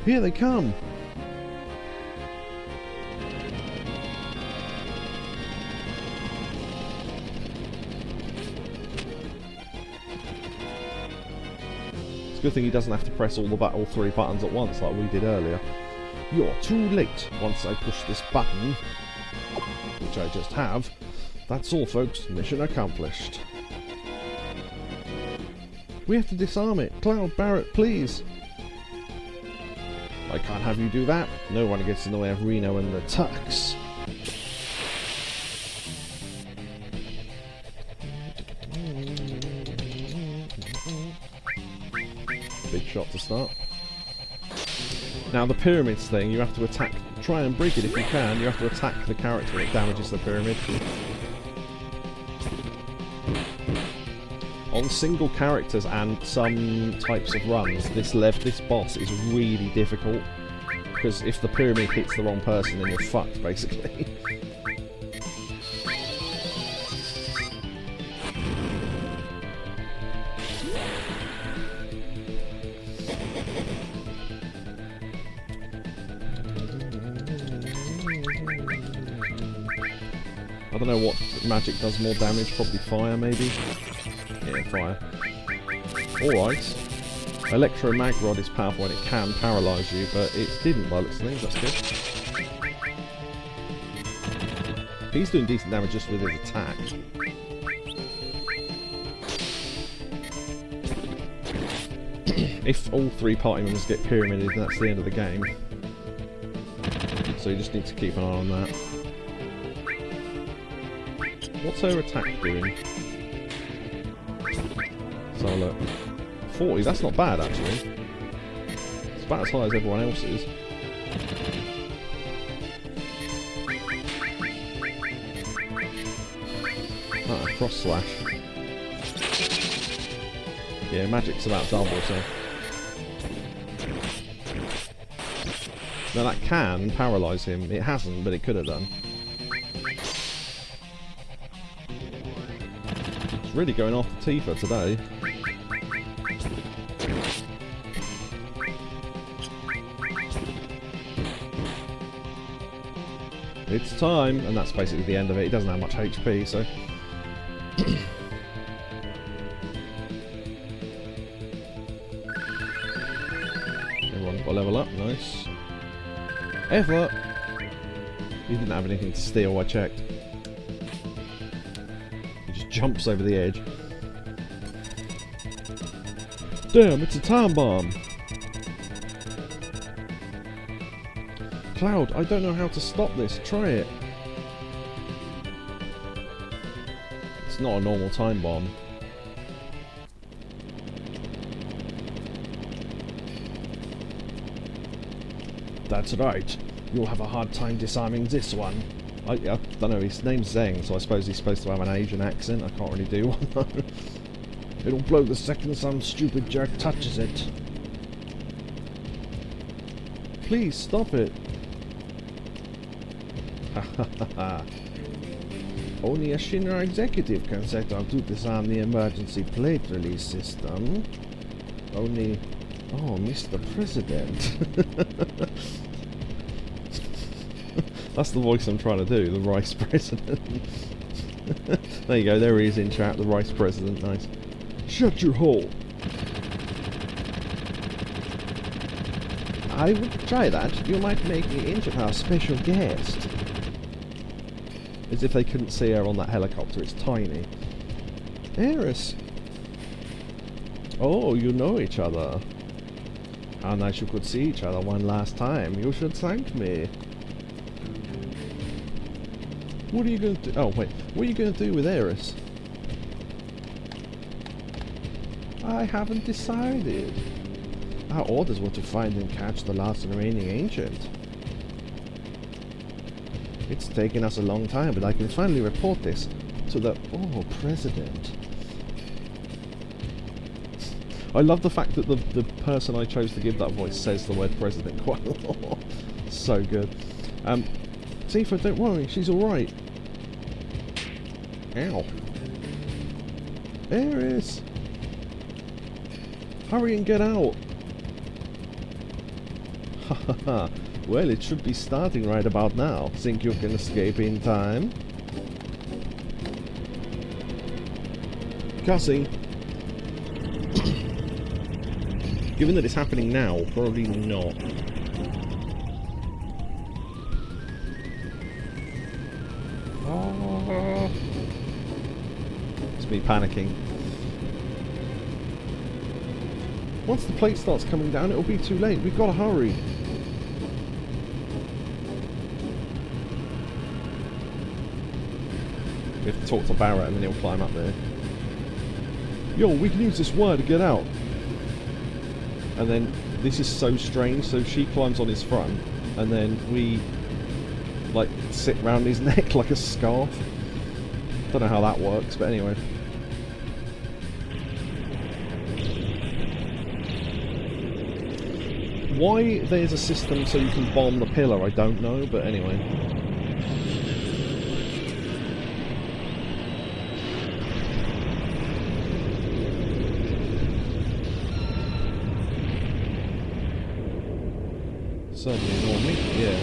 Here they come! It's a good thing he doesn't have to press all three buttons at once like we did earlier. You're too late once I push this button, which I just have. That's all, folks. Mission accomplished. We have to disarm it. Cloud, Barrett, please. I can't have you do that. No one gets in the way of Reno and the Tux. Big shot to start. Now the pyramids thing, you have to attack, try and break it if you can, you have to attack the character that damages the pyramid. On single characters and some types of runs, this boss is really difficult, because if the pyramid hits the wrong person then you're fucked basically. I don't know what magic does more damage, probably fire maybe? Yeah, fire. Alright. Electro-mag rod is powerful and it can paralyse you, but it didn't by the looks of things, that's good. He's doing decent damage just with his attack. If all three party members get pyramided, that's the end of the game. So you just need to keep an eye on that. What's her attack doing? So look. 40, that's not bad actually. It's about as high as everyone else's. Ah, cross slash. Yeah, magic's about double, so. Now that can paralyse him. It hasn't, but it could have done. Really going off the Tifa today. It's time, and that's basically the end of it. He doesn't have much HP, so. Everyone's got a level up, nice. Effort! He didn't have anything to steal, I checked. Jumps over the edge. Damn, it's a time bomb! Cloud, I don't know how to stop this. Try it. It's not a normal time bomb. That's right. You'll have a hard time disarming this one. I don't know, his name's Zeng, so I suppose he's supposed to have an Asian accent. I can't really do one. It'll blow the second some stupid jerk touches it. Please, stop it. Only a Shinr executive can set out to disarm the emergency plate release system. Only... Oh, Mr. President. That's the voice I'm trying to do, the Rice President. There you go, there he is in chat, the Rice President, nice. Shut your hole! I would try that. You might make me into our special guest. As if they couldn't see her on that helicopter, it's tiny. Eris. Oh, you know each other. How nice you could see each other one last time. You should thank me. What are you going to do? Oh, wait. What are you going to do with Eris? I haven't decided. Our orders were to find and catch the last remaining ancient. It's taken us a long time, but I can finally report this to the... Oh, President. I love the fact that the person I chose to give that voice says the word President quite a lot. So good. Tifa, don't worry, she's alright. Ow. Eris! Hurry and get out! Hahaha. Well, it should be starting right about now. Think you can escape in time? Cussing. Given that it's happening now, probably not. It's me panicking. Once the plate starts coming down, it'll be too late. We've got to hurry. We have to talk to Barrett and then he'll climb up there. Yo, we can use this wire to get out. And then, this is so strange, so she climbs on his front, and then we, like, sit round his neck like a scarf. Don't know how that works, but anyway. Why there's a system so you can bomb the pillar, I don't know, but anyway. Certainly ignore me, yeah.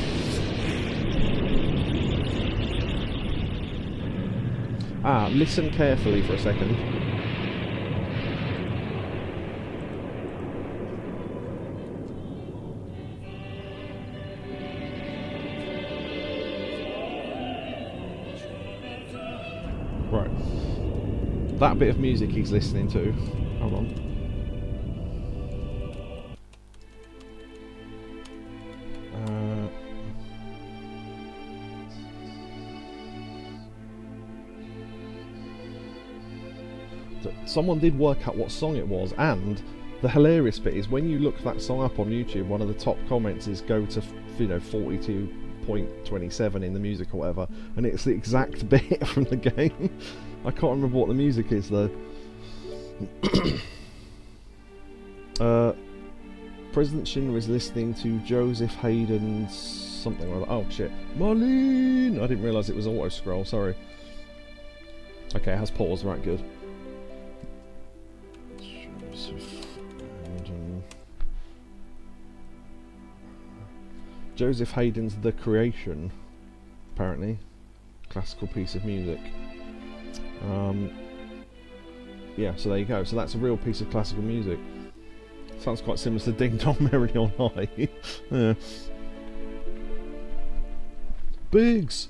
Ah, listen carefully for a second. Right. That bit of music he's listening to. Hold on. Someone did work out what song it was, and the hilarious bit is when you look that song up on YouTube, one of the top comments is go to 42.27 in the music or whatever, and it's the exact bit from the game. I can't remember what the music is though. President Shinr is listening to Joseph Haydn's something like that. Oh shit, Marlene! I didn't realise it was auto scroll. Sorry. Okay, it has pause. Right, good. Joseph Haydn's The Creation, apparently. Classical piece of music. Yeah, so there you go. So that's a real piece of classical music. Sounds quite similar to Ding Dong Merrily on High. Yeah. Biggs!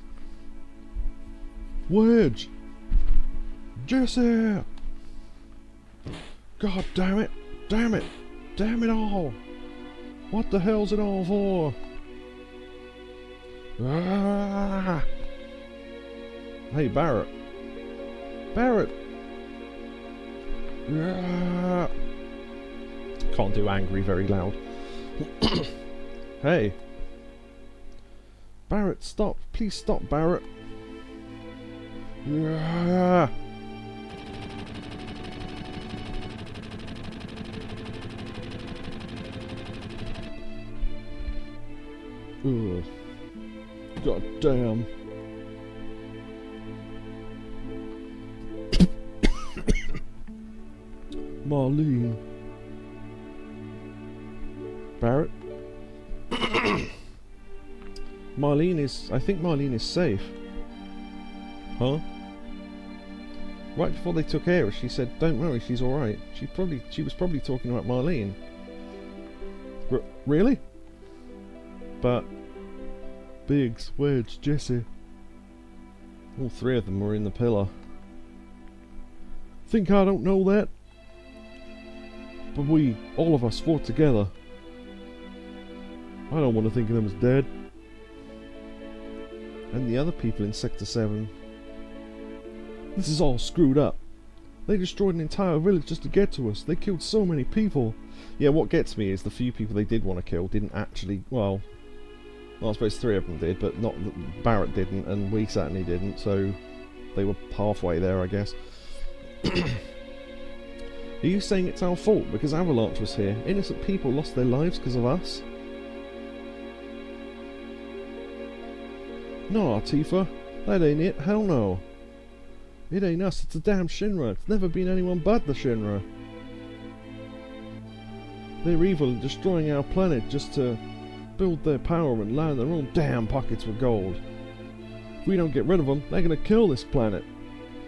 Wedge! Jesse! God damn it! Damn it! Damn it all! What the hell's it all for? Ah! Hey, Barrett! Barrett! Ah! Can't do angry very loud. Hey! Barrett, stop! Please stop, Barrett! Ah! Ugh. God damn. Marlene. Marlene is... I think Marlene is safe. Huh? Right before they took Ares, she said, "Don't worry, she's alright." She was probably talking about Marlene. Really? But... Biggs, Wedge, Jesse... all three of them were in the pillar. Think I don't know that? But we, all of us, fought together. I don't want to think of them as dead. And the other people in Sector 7. This is all screwed up. They destroyed an entire village just to get to us. They killed so many people. Yeah, what gets me is the few people they did want to kill didn't actually... Well, I suppose 3 of them did, but not Barrett didn't, and we certainly didn't, so they were halfway there, I guess. Are you saying it's our fault because Avalanche was here? Innocent people lost their lives because of us? No, Tifa. That ain't it. Hell no. It ain't us. It's the damn Shinra. It's never been anyone but the Shinra. They're evil and destroying our planet just to build their power and line their own damn pockets with gold. If we don't get rid of them, they're gonna kill this planet.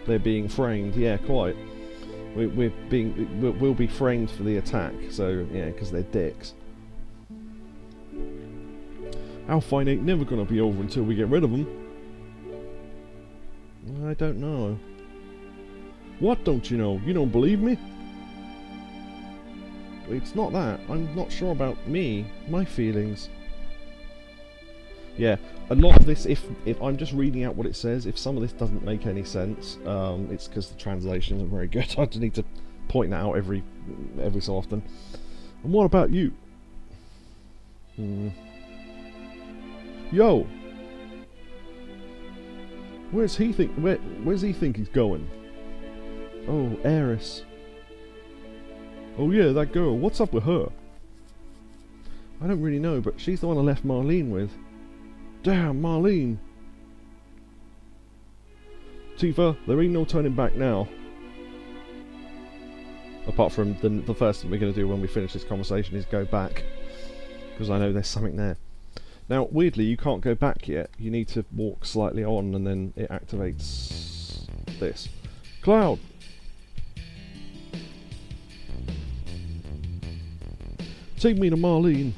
They're being framed. Yeah, quite. We'll be framed for the attack, so yeah, because they're dicks. Our fight ain't never gonna be over until we get rid of them. I don't know. What don't you know? You don't believe me? It's not that. I'm not sure about me, my feelings. Yeah, a lot of this, if I'm just reading out what it says, if some of this doesn't make any sense, it's because the translation isn't very good. I just need to point that out every so often. And what about you? Yo! Where's he think he's going? Oh, Ares. Oh yeah, that girl. What's up with her? I don't really know, but she's the one I left Marlene with. Damn, Marlene! Tifa, there ain't no turning back now. Apart from the first thing we're going to do when we finish this conversation is go back. Because I know there's something there. Now, weirdly, you can't go back yet. You need to walk slightly on and then it activates this. Cloud! Take me to Marlene.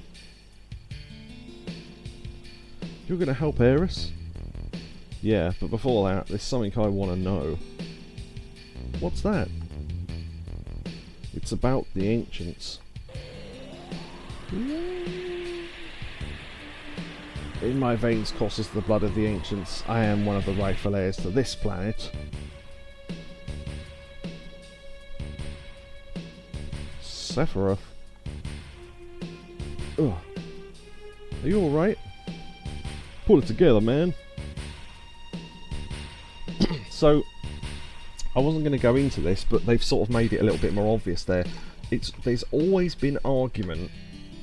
You're going to help Ares? Yeah, but before that, there's something I want to know. What's that? It's about the Ancients. In my veins courses the blood of the Ancients. I am one of the rightful heirs to this planet. Sephiroth? Ugh. Are you alright? Pull it together, man. So, I wasn't going to go into this, but they've sort of made it a little bit more obvious there. There's always been argument.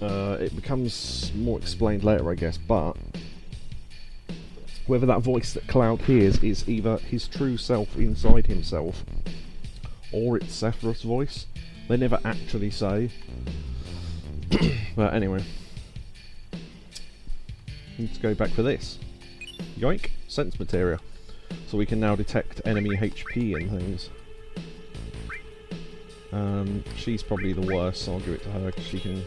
It becomes more explained later, I guess, but whether that voice that Cloud hears is either his true self inside himself, or it's Sephiroth's voice. They never actually say. But anyway. Need to go back for this. Yoink! Sense materia. So we can now detect enemy HP and things. She's probably the worst, so I'll give it to her because she can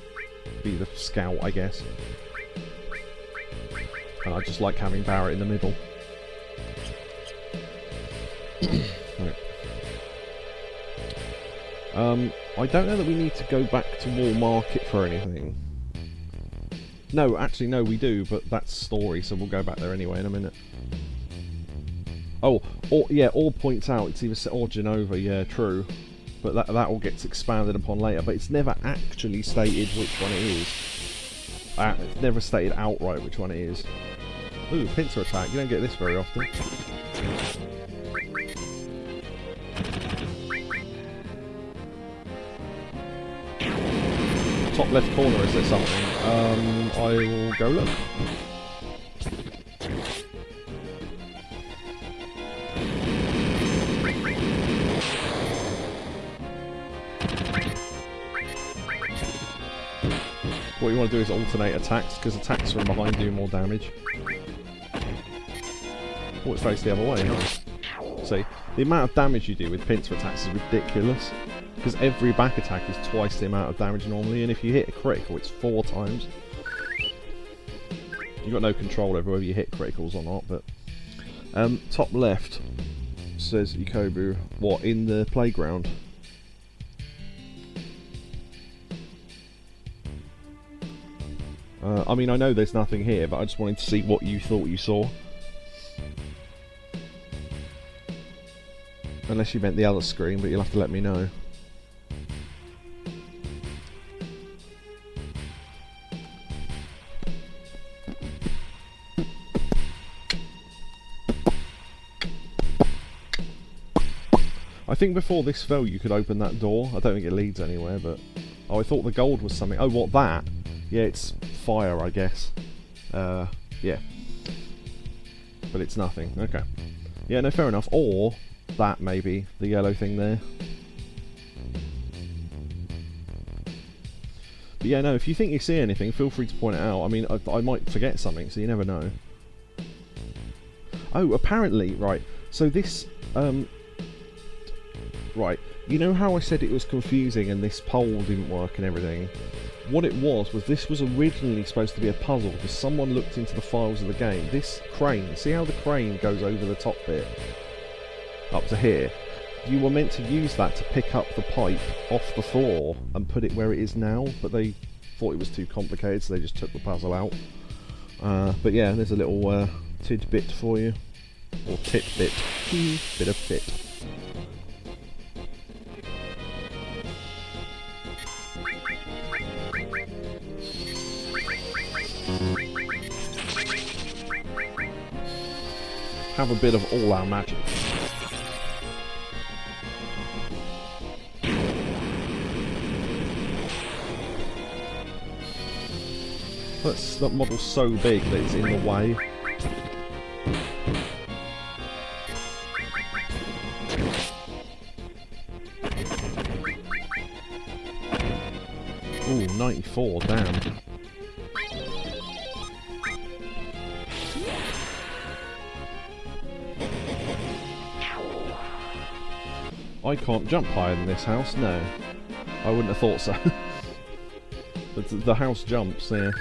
be the scout, I guess. And I just like having Barrett in the middle. Right. I don't know that we need to go back to Wall Market for anything. No, actually no, we do, but that's story, so we'll go back there anyway in a minute. Oh, or points out it's either or Genova, yeah, true. But that all gets expanded upon later, but it's never actually stated which one it is. It's never stated outright which one it is. Ooh, pincer attack, you don't get this very often. Top left corner, is there something? I will go look. What you want to do is alternate attacks, because attacks from behind do more damage. Oh, it's faced the other way, nice. See, the amount of damage you do with pincer attacks is ridiculous. Because every back attack is twice the amount of damage normally, and if you hit a critical, it's 4 times. You've got no control over whether you hit criticals or not, but... top left says Ikobu, what, in the playground? I mean, I know there's nothing here, but I just wanted to see what you thought you saw. Unless you meant the other screen, but you'll have to let me know. I think before this fell you could open that door. I don't think it leads anywhere, but... Oh, I thought the gold was something. Oh, what, that? Yeah, it's fire, I guess. Yeah. But it's nothing. Okay. Yeah, no, fair enough. Or that, maybe. The yellow thing there. But yeah, no, if you think you see anything, feel free to point it out. I mean, I might forget something, so you never know. Oh, apparently, right. So this... Right, you know how I said it was confusing and this pole didn't work and everything? What it was this was originally supposed to be a puzzle because someone looked into the files of the game. This crane, see how the crane goes over the top bit? Up to here? You were meant to use that to pick up the pipe off the floor and put it where it is now, but they thought it was too complicated, so they just took the puzzle out. But yeah, there's a little tidbit for you. Or titbit. Bit of tit. Have a bit of all our magic. That model's so big that it's in the way. Ooh, 94, damn. I can't jump higher than this house, no. I wouldn't have thought so. But the house jumps, yeah.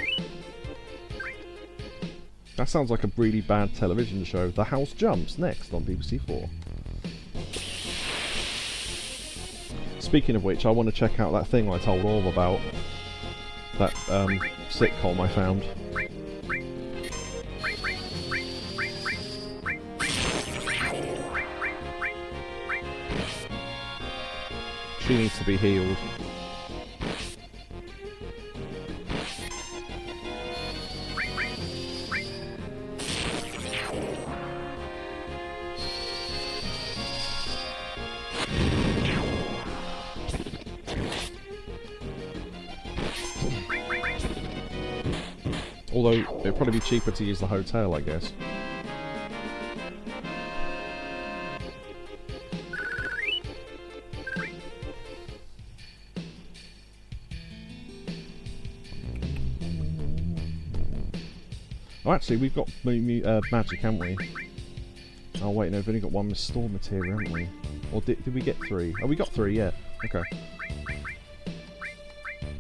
That sounds like a really bad television show. The House Jumps, next on BBC 4. Speaking of which, I want to check out that thing I told Orv about. That sitcom I found. She needs to be healed. Although, it'd probably be cheaper to use the hotel, I guess. Oh, actually, we've got magic, haven't we? Oh, wait, no, we've only got one restore material, haven't we? Or did we get 3? Oh, we got 3, yeah. Okay.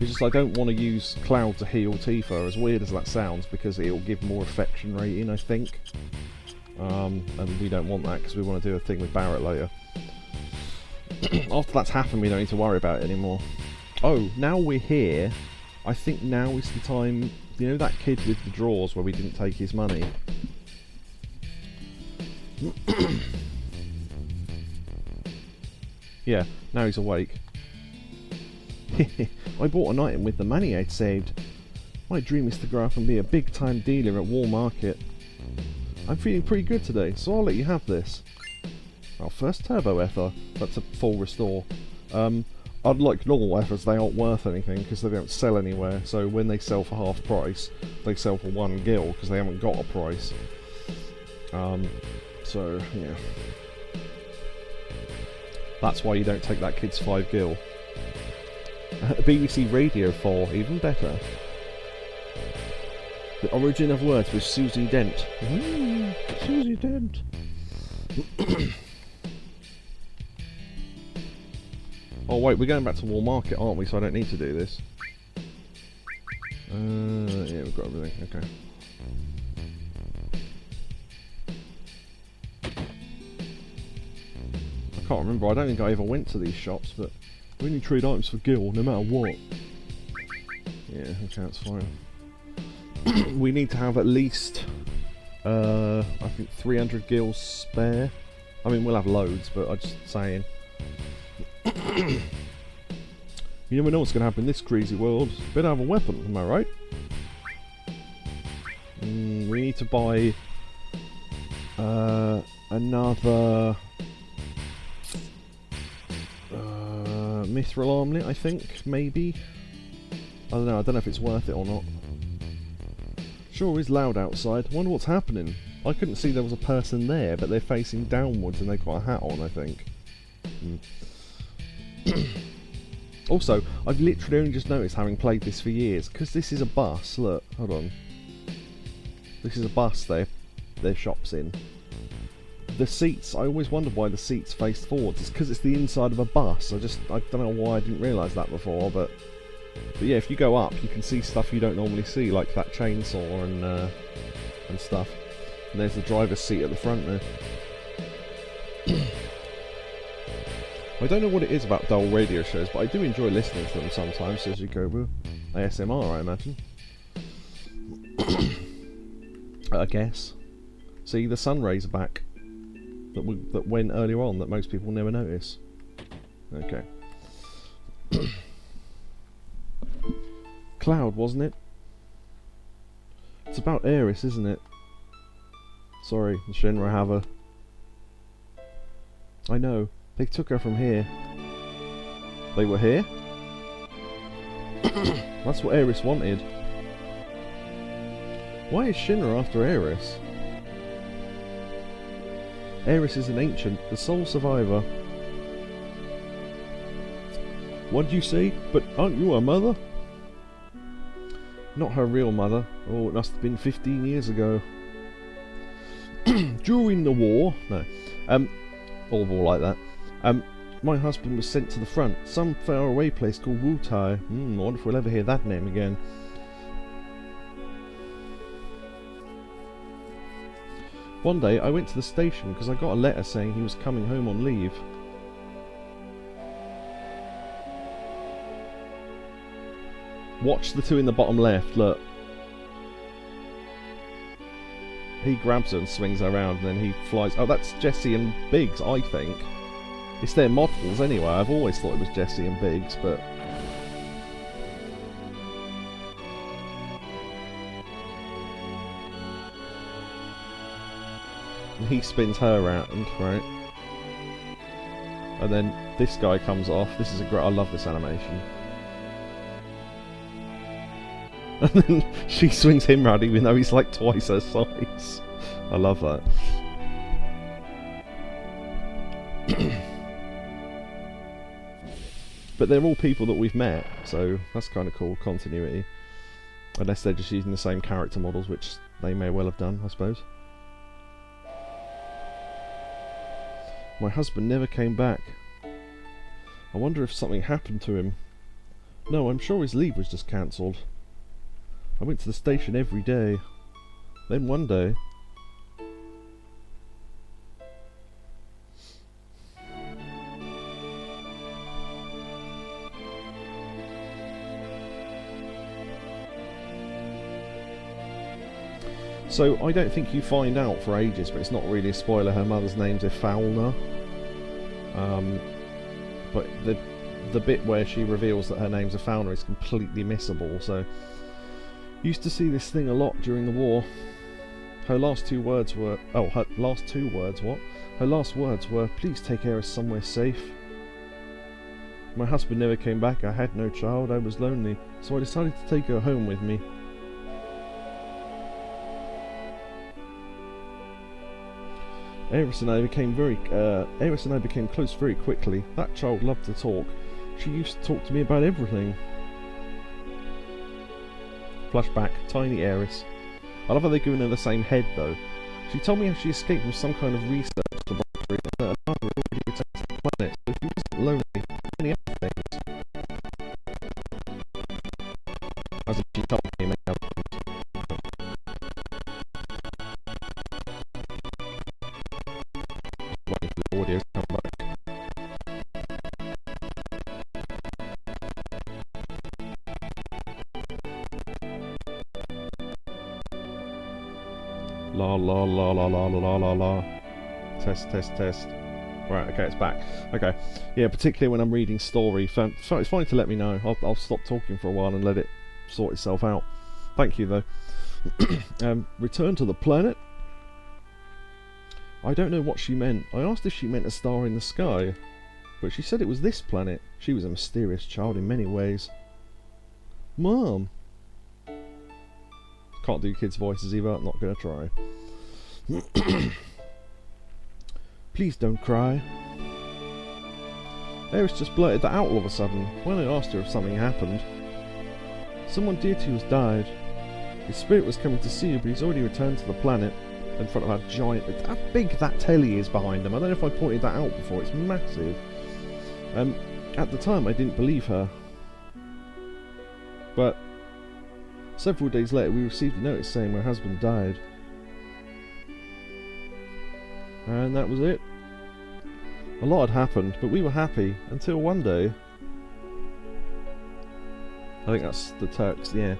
It's just I don't want to use Cloud to heal Tifa, as weird as that sounds, because it'll give more affection rating, I think. And we don't want that, because we want to do a thing with Barrett later. After that's happened, we don't need to worry about it anymore. Oh, now we're here. I think now is the time... You know that kid with the drawers where we didn't take his money? Yeah, now he's awake. I bought an item with the money I'd saved. My dream is to grow up and be a big-time dealer at Wall Market. I'm feeling pretty good today, so I'll let you have this. Our first turbo ether. That's a full restore. Unlike normal ethers, they aren't worth anything because they don't sell anywhere, so when they sell for half price, they sell for 1 gil because they haven't got a price. So, yeah. That's why you don't take that kid's 5 gil. BBC Radio 4, even better. The origin of words with Susie Dent. Susie Dent. Oh wait, we're going back to Wall Market, aren't we? So I don't need to do this. Yeah, we've got everything. Okay. I can't remember. I don't think I ever went to these shops, but we need trade items for Gil, no matter what. Yeah, okay, that's fine. We need to have at least, I think 300 Gils spare. I mean, we'll have loads, but I'm just saying. You never know what's going to happen in this crazy world. Better have a weapon, am I right? We need to buy another mithril armlet, I think, maybe. I don't know if it's worth it or not. Sure is loud outside. Wonder what's happening. I couldn't see there was a person there, but they're facing downwards and they've got a hat on, I think. Also, I've literally only just noticed, having played this for years, because this is a bus. Look, hold on. This is a bus their shop's in. The seats, I always wondered why the seats faced forwards. It's because it's the inside of a bus. I don't know why I didn't realise that before, but yeah, if you go up, you can see stuff you don't normally see, like that chainsaw and stuff. And there's the driver's seat at the front there. I don't know what it is about dull radio shows, but I do enjoy listening to them sometimes, as you go with ASMR, I imagine. I guess. See, the sun rays are back. That went earlier on, that most people never notice. Okay. Cloud, wasn't it? It's about Eris, isn't it? Sorry, the Shinr have her. I know. They took her from here. They were here? That's what Eris wanted. Why is Shinr after Eris? Eris is an ancient, the sole survivor. What'd you say? But aren't you her mother? Not her real mother. Oh, it must have been 15 years ago. During the war? No. Or war like that. My husband was sent to the front. Some faraway place called Wutai. I wonder if we'll ever hear that name again. One day I went to the station because I got a letter saying he was coming home on leave. Watch the two in the bottom left, look. He grabs her and swings her around and then he flies. Oh, that's Jesse and Biggs, I think. It's their models anyway. I've always thought it was Jesse and Biggs, but... And he spins her around, right? And then this guy comes off. This is a great... I love this animation. And then she swings him round even though he's like twice her size. I love that. But they're all people that we've met, so that's kind of cool, continuity. Unless they're just using the same character models, which they may well have done, I suppose. My husband never came back. I wonder if something happened to him. No, I'm sure his leave was just cancelled. I went to the station every day. Then one day... So, I don't think you find out for ages, but it's not really a spoiler, her mother's name's Ifalna. But the bit where she reveals that her name's Ifalna is completely missable, so... Used to see this thing a lot during the war. Her last two words were... Oh, her last two words, what? Her last words were, please take Eris somewhere safe. My husband never came back, I had no child, I was lonely, so I decided to take her home with me. Eris and I became close very quickly. That child loved to talk. She used to talk to me about everything. Flashback, tiny Eris. I love how they're giving her the same head though. She told me how she escaped from some kind of research laboratory La la la la la la la la. Test, test, test. Right, okay, it's back. Okay, yeah, particularly when I'm reading story. It's fine to let me know. I'll stop talking for a while and let it sort itself out. Thank you, though. Return to the planet? I don't know what she meant. I asked if she meant a star in the sky, but she said it was this planet. She was a mysterious child in many ways. Mom! Can't do kids' voices either, I'm not going to try. Please don't cry. Eris just blurted that out all of a sudden, when I asked her if something happened. Someone dear to you has died. His spirit was coming to see you, but he's already returned to the planet. In front of that giant... How big that telly is behind him. I don't know if I pointed that out before, it's massive. At the time I didn't believe her. But several days later we received a notice saying my husband died. And that was it. A lot had happened, but we were happy until one day. I think that's the Turks, yeah.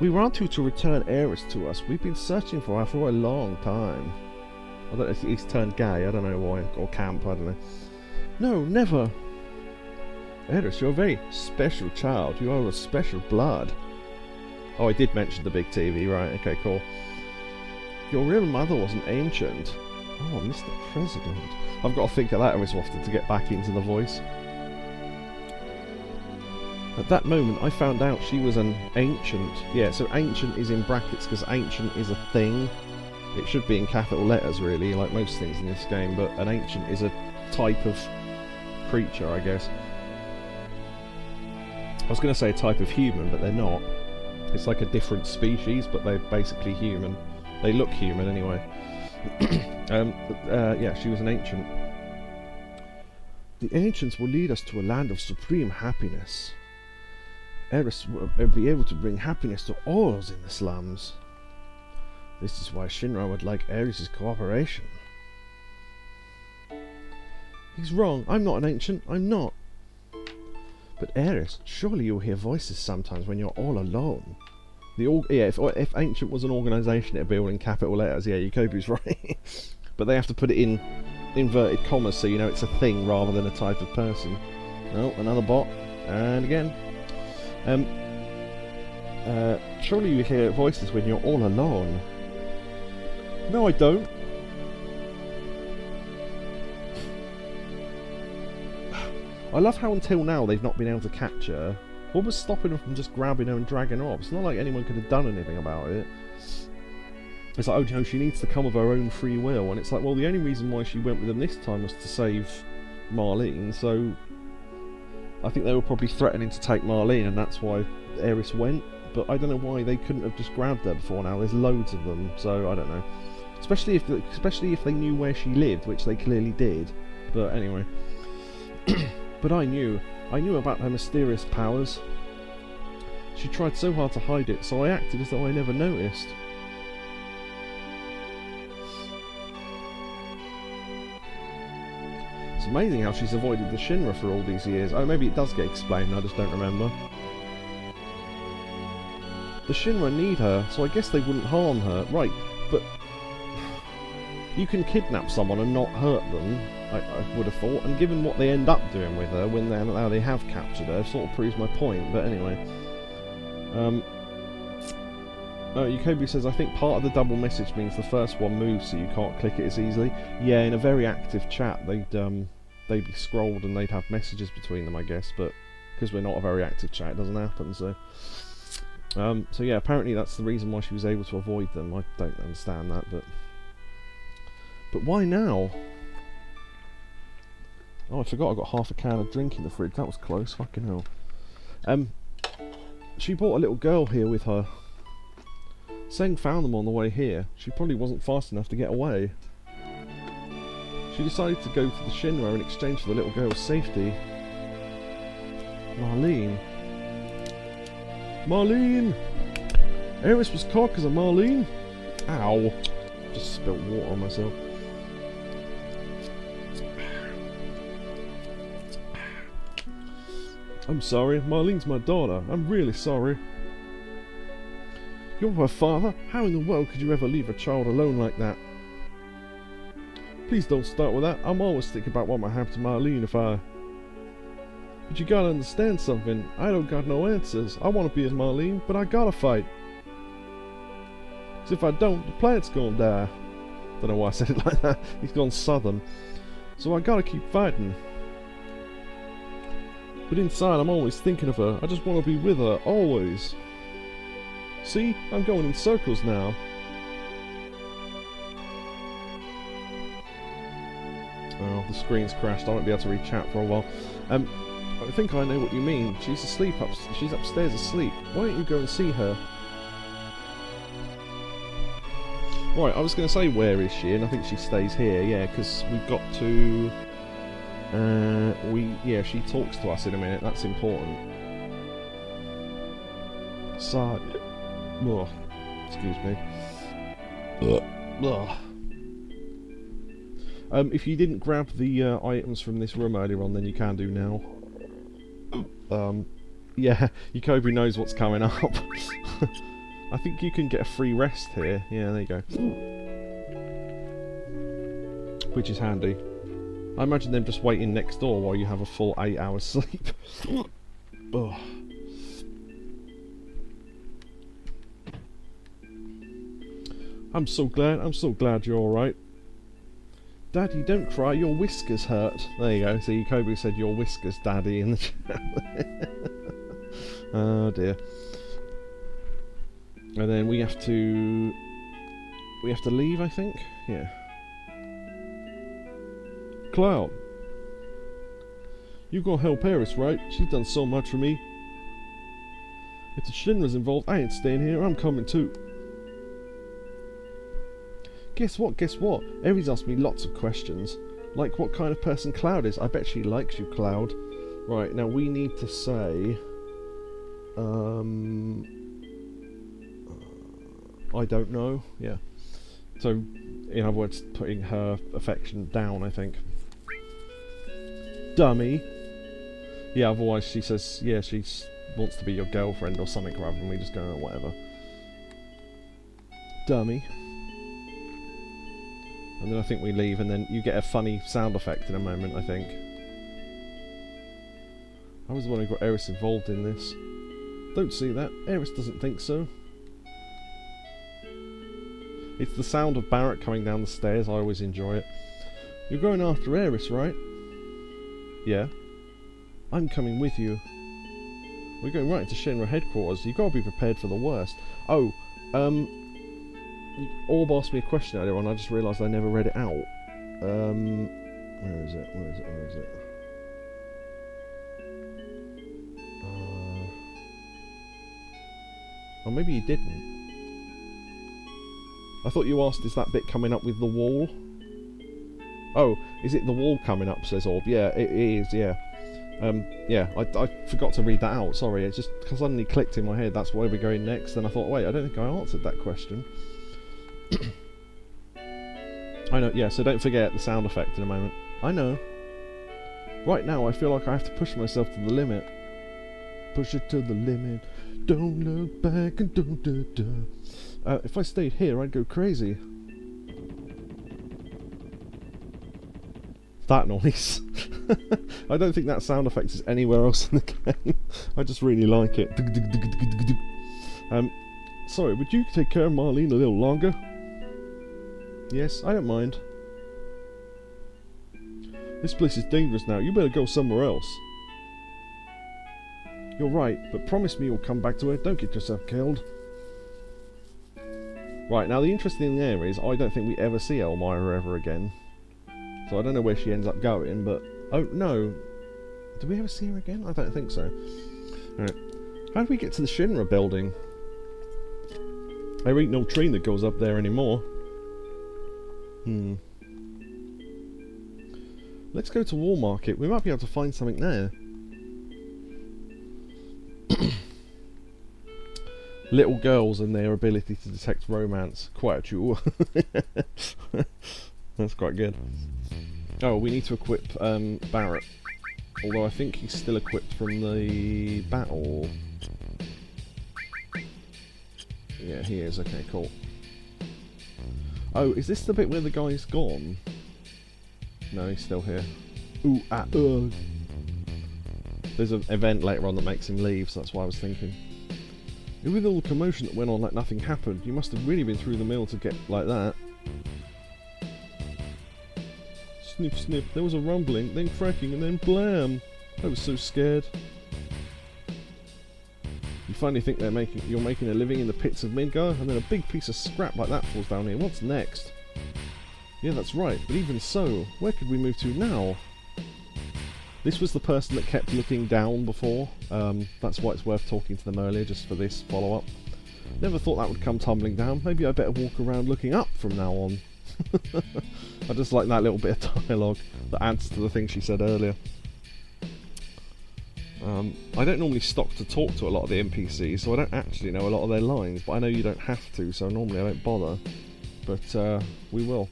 We want you to return Eris to us. We've been searching for her for a long time. I don't know if he's turned gay, I don't know why, or camp, I don't know. No, never. Eris, you're a very special child. You are a special blood. Oh, I did mention the big TV, right, okay, cool. Your real mother was an ancient. Oh, Mr. President. I've got to think of that every so often to get back into the voice. At that moment, I found out she was an ancient. Yeah, so ancient is in brackets because ancient is a thing. It should be in capital letters, really, like most things in this game, but an ancient is a type of creature, I guess. I was going to say a type of human, but they're not. It's like a different species, but they're basically human. They look human, anyway. Yeah, she was an ancient. The ancients will lead us to a land of supreme happiness. Eris will be able to bring happiness to all those in the slums. This is why Shinra would like Eris' cooperation. He's wrong. I'm not an ancient. I'm not. But Eris, surely you'll hear voices sometimes when you're all alone. Yeah, if ancient was an organisation, it'd be all in capital letters. Yeah, Yukobu's right. But they have to put it in inverted commas so you know it's a thing rather than a type of person. Oh, another bot. And again. Surely you hear voices when you're all alone. No, I don't. I love how until now they've not been able to catch her. What was stopping them from just grabbing her and dragging her off? It's not like anyone could have done anything about it. It's like, oh, you know, she needs to come of her own free will. And it's like, well, the only reason why she went with them this time was to save Marlene, so I think they were probably threatening to take Marlene, and that's why Eris went. But I don't know why they couldn't have just grabbed her before now. There's loads of them, so I don't know. Especially if they knew where she lived, which they clearly did. But anyway. But I knew about her mysterious powers. She tried so hard to hide it, so I acted as though I never noticed. It's amazing how she's avoided the Shinra for all these years. Oh, maybe it does get explained, I just don't remember. The Shinra need her, so I guess they wouldn't harm her. Right, but you can kidnap someone and not hurt them, I would have thought, and given what they end up doing with her when they have captured her, sort of proves my point, but anyway. Yukobi says, I think part of the double message means the first one moves so you can't click it as easily. Yeah, in a very active chat they'd be scrolled and they'd have messages between them, I guess, but because we're not a very active chat it doesn't happen, so... so yeah, apparently that's the reason why she was able to avoid them. I don't understand that, but why now? Oh, I forgot I got half a can of drink in the fridge. That was close, fucking hell. She brought a little girl here with her. Seng found them on the way here. She probably wasn't fast enough to get away. She decided to go to the Shinra in exchange for the little girl's safety. Marlene. Marlene! Eris was caught because of Marlene? Ow. Just spilled water on myself. I'm sorry. Marlene's my daughter. I'm really sorry. You're her father? How in the world could you ever leave a child alone like that? Please don't start with that. I'm always thinking about what might happen to Marlene if I... But you gotta understand something. I don't got no answers. I wanna be with Marlene, but I gotta fight. 'Cause if I don't, the plant's gonna die. Don't know why I said it like that. He's gone southern. So I gotta keep fighting. But inside I'm always thinking of her. I just wanna be with her, always. See? I'm going in circles now. Oh, the screen's crashed. I won't be able to read chat for a while. I think I know what you mean. She's asleep she's upstairs asleep. Why don't you go and see her? Right, I was going to say where is she, and I think she stays here, yeah, because we've got to... yeah, she talks to us in a minute, that's important. So... Ugh, excuse me. Ugh. If you didn't grab the items from this room earlier on, then you can do now. Yeah, Yakobi knows what's coming up. I think you can get a free rest here. Yeah, there you go. Which is handy. I imagine them just waiting next door while you have a full 8 hours sleep. Ugh. I'm so glad you're alright. Daddy, don't cry, your whiskers hurt. There you go, so Yakobi said your whiskers, Daddy, in the chat. Oh dear. And then we have to leave, I think? Yeah. Cloud. You gonna help Eris, right? She's done so much for me. If the Shinra's involved, I ain't staying here, I'm coming too. Guess what? Eris asked me lots of questions. Like what kind of person Cloud is. I bet she likes you, Cloud. Right, now we need to say... I don't know, yeah. So, in other words, putting her affection down, I think. Dummy. Yeah, otherwise she says, yeah, she wants to be your girlfriend or something rather than we just go, oh, whatever. Dummy. And then I think we leave, and then you get a funny sound effect in a moment, I think. I was wondering what Eris involved in this. Don't see that. Eris doesn't think so. It's the sound of Barrett coming down the stairs. I always enjoy it. You're going after Eris, right? Yeah. I'm coming with you. We're going right into Shinr Headquarters. You've got to be prepared for the worst. Oh, Orb asked me a question earlier on. I just realised I never read it out. Where is it? Or maybe you didn't. I thought you asked, is that bit coming up with the wall? Oh, is it the wall coming up, says Orb. Yeah, it is, yeah. Yeah, I forgot to read that out, sorry. It just suddenly clicked in my head, that's where we're going next, and I thought, wait, I don't think I answered that question. I know, yeah, so don't forget the sound effect in a moment. I know. Right now, I feel like I have to push myself to the limit. Push it to the limit. Don't look back and don't if I stayed here, I'd go crazy. That noise. I don't think that sound effect is anywhere else in the game. I just really like it. Sorry, would you take care of Marlene a little longer? Yes, I don't mind. This place is dangerous now. You better go somewhere else. You're right, but promise me you'll come back to her. Don't get yourself killed. Right, now the interesting thing there is, I don't think we ever see Elmira ever again. So I don't know where she ends up going, but... Oh, no. Do we ever see her again? I don't think so. Alright. How do we get to the Shinra building? There ain't no train that goes up there anymore. Let's go to Wall Market. We might be able to find something there. Little girls and their ability to detect romance. Quite a jewel. That's quite good. Oh, we need to equip Barrett. Although I think he's still equipped from the battle. Yeah, he is. Okay, cool. Oh, is this the bit where the guy's gone? No, he's still here. Ooh, There's an event later on that makes him leave, so that's why I was thinking. With all the commotion that went on like nothing happened, you must have really been through the mill to get like that. Sniff, sniff, there was a rumbling, then cracking, and then blam! I was so scared. You finally think you're making a living in the pits of Midgar, and then a big piece of scrap like that falls down here. What's next? Yeah, that's right, but even so, where could we move to now? This was the person that kept looking down before. That's why it's worth talking to them earlier, just for this follow-up. Never thought that would come tumbling down. Maybe I better walk around looking up from now on. I just like that little bit of dialogue that adds to the thing she said earlier. I don't normally stop to talk to a lot of the NPCs, so I don't actually know a lot of their lines, but I know you don't have to, so normally I don't bother. But we will.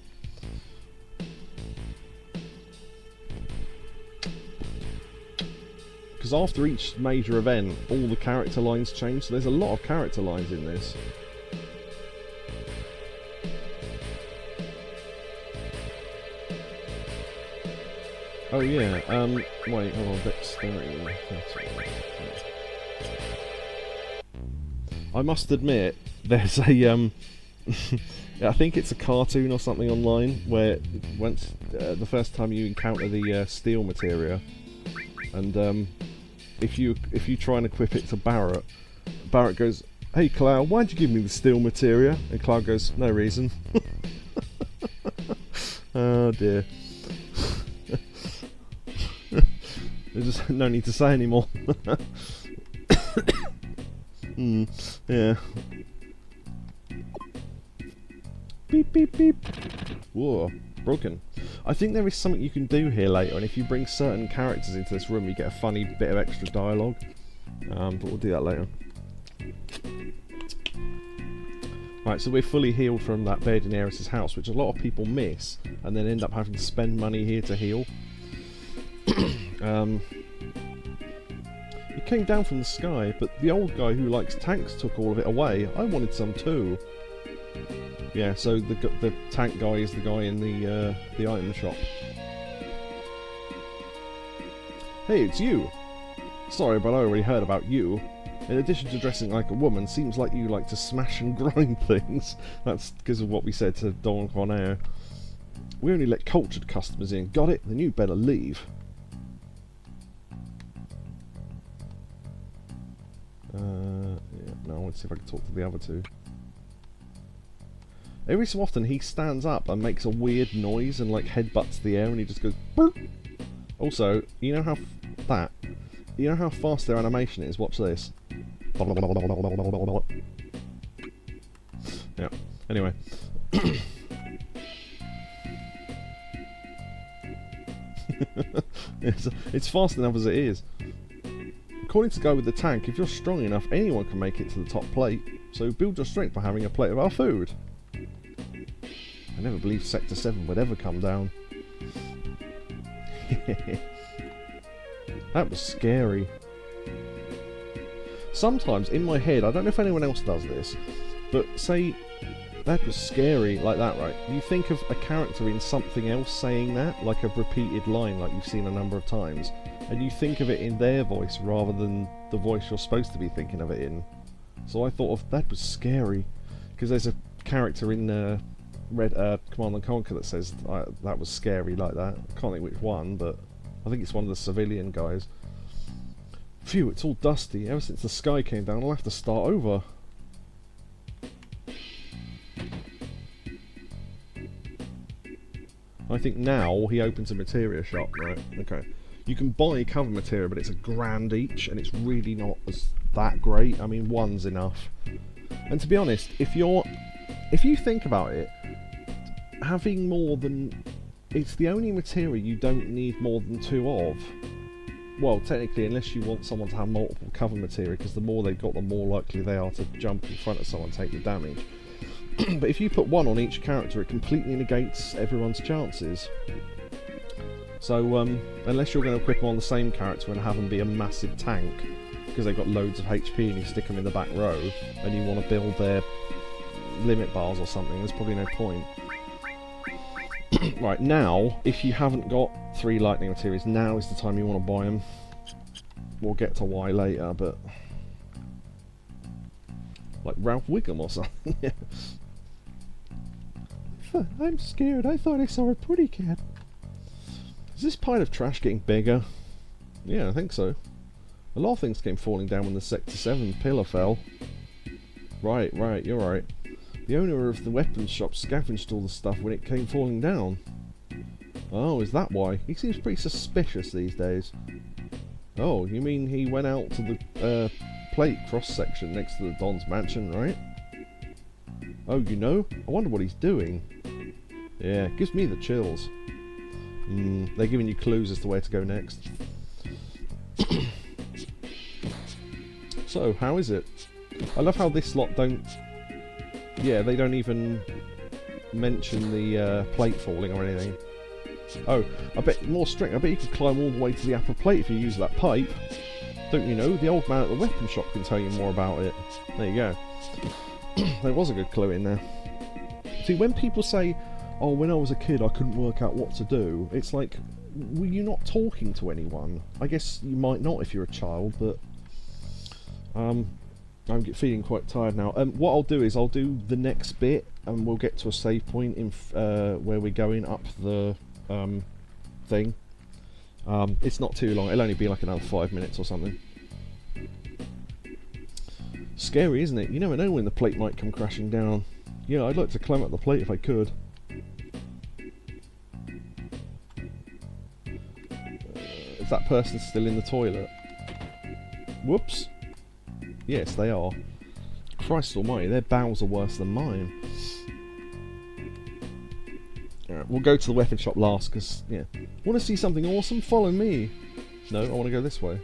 Because after each major event, all the character lines change, so there's a lot of character lines in this. Oh yeah, wait, hold on, dexterity. I must admit, there's a, I think it's a cartoon or something online, where once, the first time you encounter the steel materia, and if you try and equip it to Barrett, Barrett goes, "Hey Cloud, why'd you give me the steel materia?" And Cloud goes, "No reason." Oh dear. There's just no need to say anymore. Yeah. Beep beep beep. Whoa, broken. I think there is something you can do here later, and if you bring certain characters into this room, you get a funny bit of extra dialogue. But we'll do that later. Right, so we're fully healed from that bed in Eris's house, which a lot of people miss, and then end up having to spend money here to heal. It came down from the sky, but the old guy who likes tanks took all of it away. I wanted some too. Yeah, so the tank guy is the guy in the item shop. Hey, it's you! Sorry, but I already heard about you. In addition to dressing like a woman, seems like you like to smash and grind things. That's because of what we said to Don Conair. We only let cultured customers in. Got it? Then you better leave. Yeah, no, I want to see if I can talk to the other two. Every so often he stands up and makes a weird noise and like headbutts the air, and he just goes burp. Also, you know how fast their animation is? Watch this. Yeah. Anyway. It's fast enough as it is. According to the guy with the tank, if you're strong enough, anyone can make it to the top plate. So build your strength by having a plate of our food. I never believed Sector 7 would ever come down. That was scary. Sometimes, in my head, I don't know if anyone else does this, but say, that was scary, like that, right? You think of a character in something else saying that, like a repeated line like you've seen a number of times, and you think of it in their voice rather than the voice you're supposed to be thinking of it in. So I thought of, that was scary, because there's a character in Command & Conquer that says that was scary like that. I can't think which one, but I think it's one of the civilian guys. Phew, it's all dusty. Ever since the sky came down, I'll have to start over. I think now he opens a materia shop, right? Okay. You can buy cover materia, but it's £1 each, and it's really not that great. I mean, one's enough. And to be honest, if you think about it, having more than... It's the only materia you don't need more than 2 of. Well, technically, unless you want someone to have multiple cover materia, because the more they've got, the more likely they are to jump in front of someone and take the damage. But if you put 1 on each character, it completely negates everyone's chances. So, unless you're going to equip them on the same character and have them be a massive tank, because they've got loads of HP and you stick them in the back row and you want to build their limit bars or something, there's probably no point. Right, now, if you haven't got 3 lightning materials, now is the time you want to buy them. We'll get to why later, but... like Ralph Wiggum or something. I'm scared, I thought I saw a pretty cat. Is this pile of trash getting bigger? Yeah, I think so. A lot of things came falling down when the Sector 7 pillar fell. Right, you're right. The owner of the weapons shop scavenged all the stuff when it came falling down. Oh, is that why? He seems pretty suspicious these days. Oh, you mean he went out to the plate cross-section next to the Don's mansion, right? Oh, you know? I wonder what he's doing. Yeah, it gives me the chills. They're giving you clues as to where to go next. So, how is it? I love how this lot don't... yeah, they don't even mention the plate falling or anything. Oh, I bet more strict. I bet you could climb all the way to the upper plate if you use that pipe. Don't you know? The old man at the weapon shop can tell you more about it. There you go. There was a good clue in there. See, when people say, oh, when I was a kid I couldn't work out what to do, it's like, were you not talking to anyone? I guess you might not if you're a child, but... I'm feeling quite tired now. What I'll do is I'll do the next bit and we'll get to a save point in where we're going up the thing. It's not too long, it'll only be like another 5 minutes or something. Scary, isn't it? You never know when the plate might come crashing down. Yeah, I'd like to climb up the plate if I could. Is that person still in the toilet? Whoops. Yes, they are. Christ almighty, their bowels are worse than mine. Alright, we'll go to the weapon shop last, because, yeah. Want to see something awesome? Follow me! No, I want to go this way.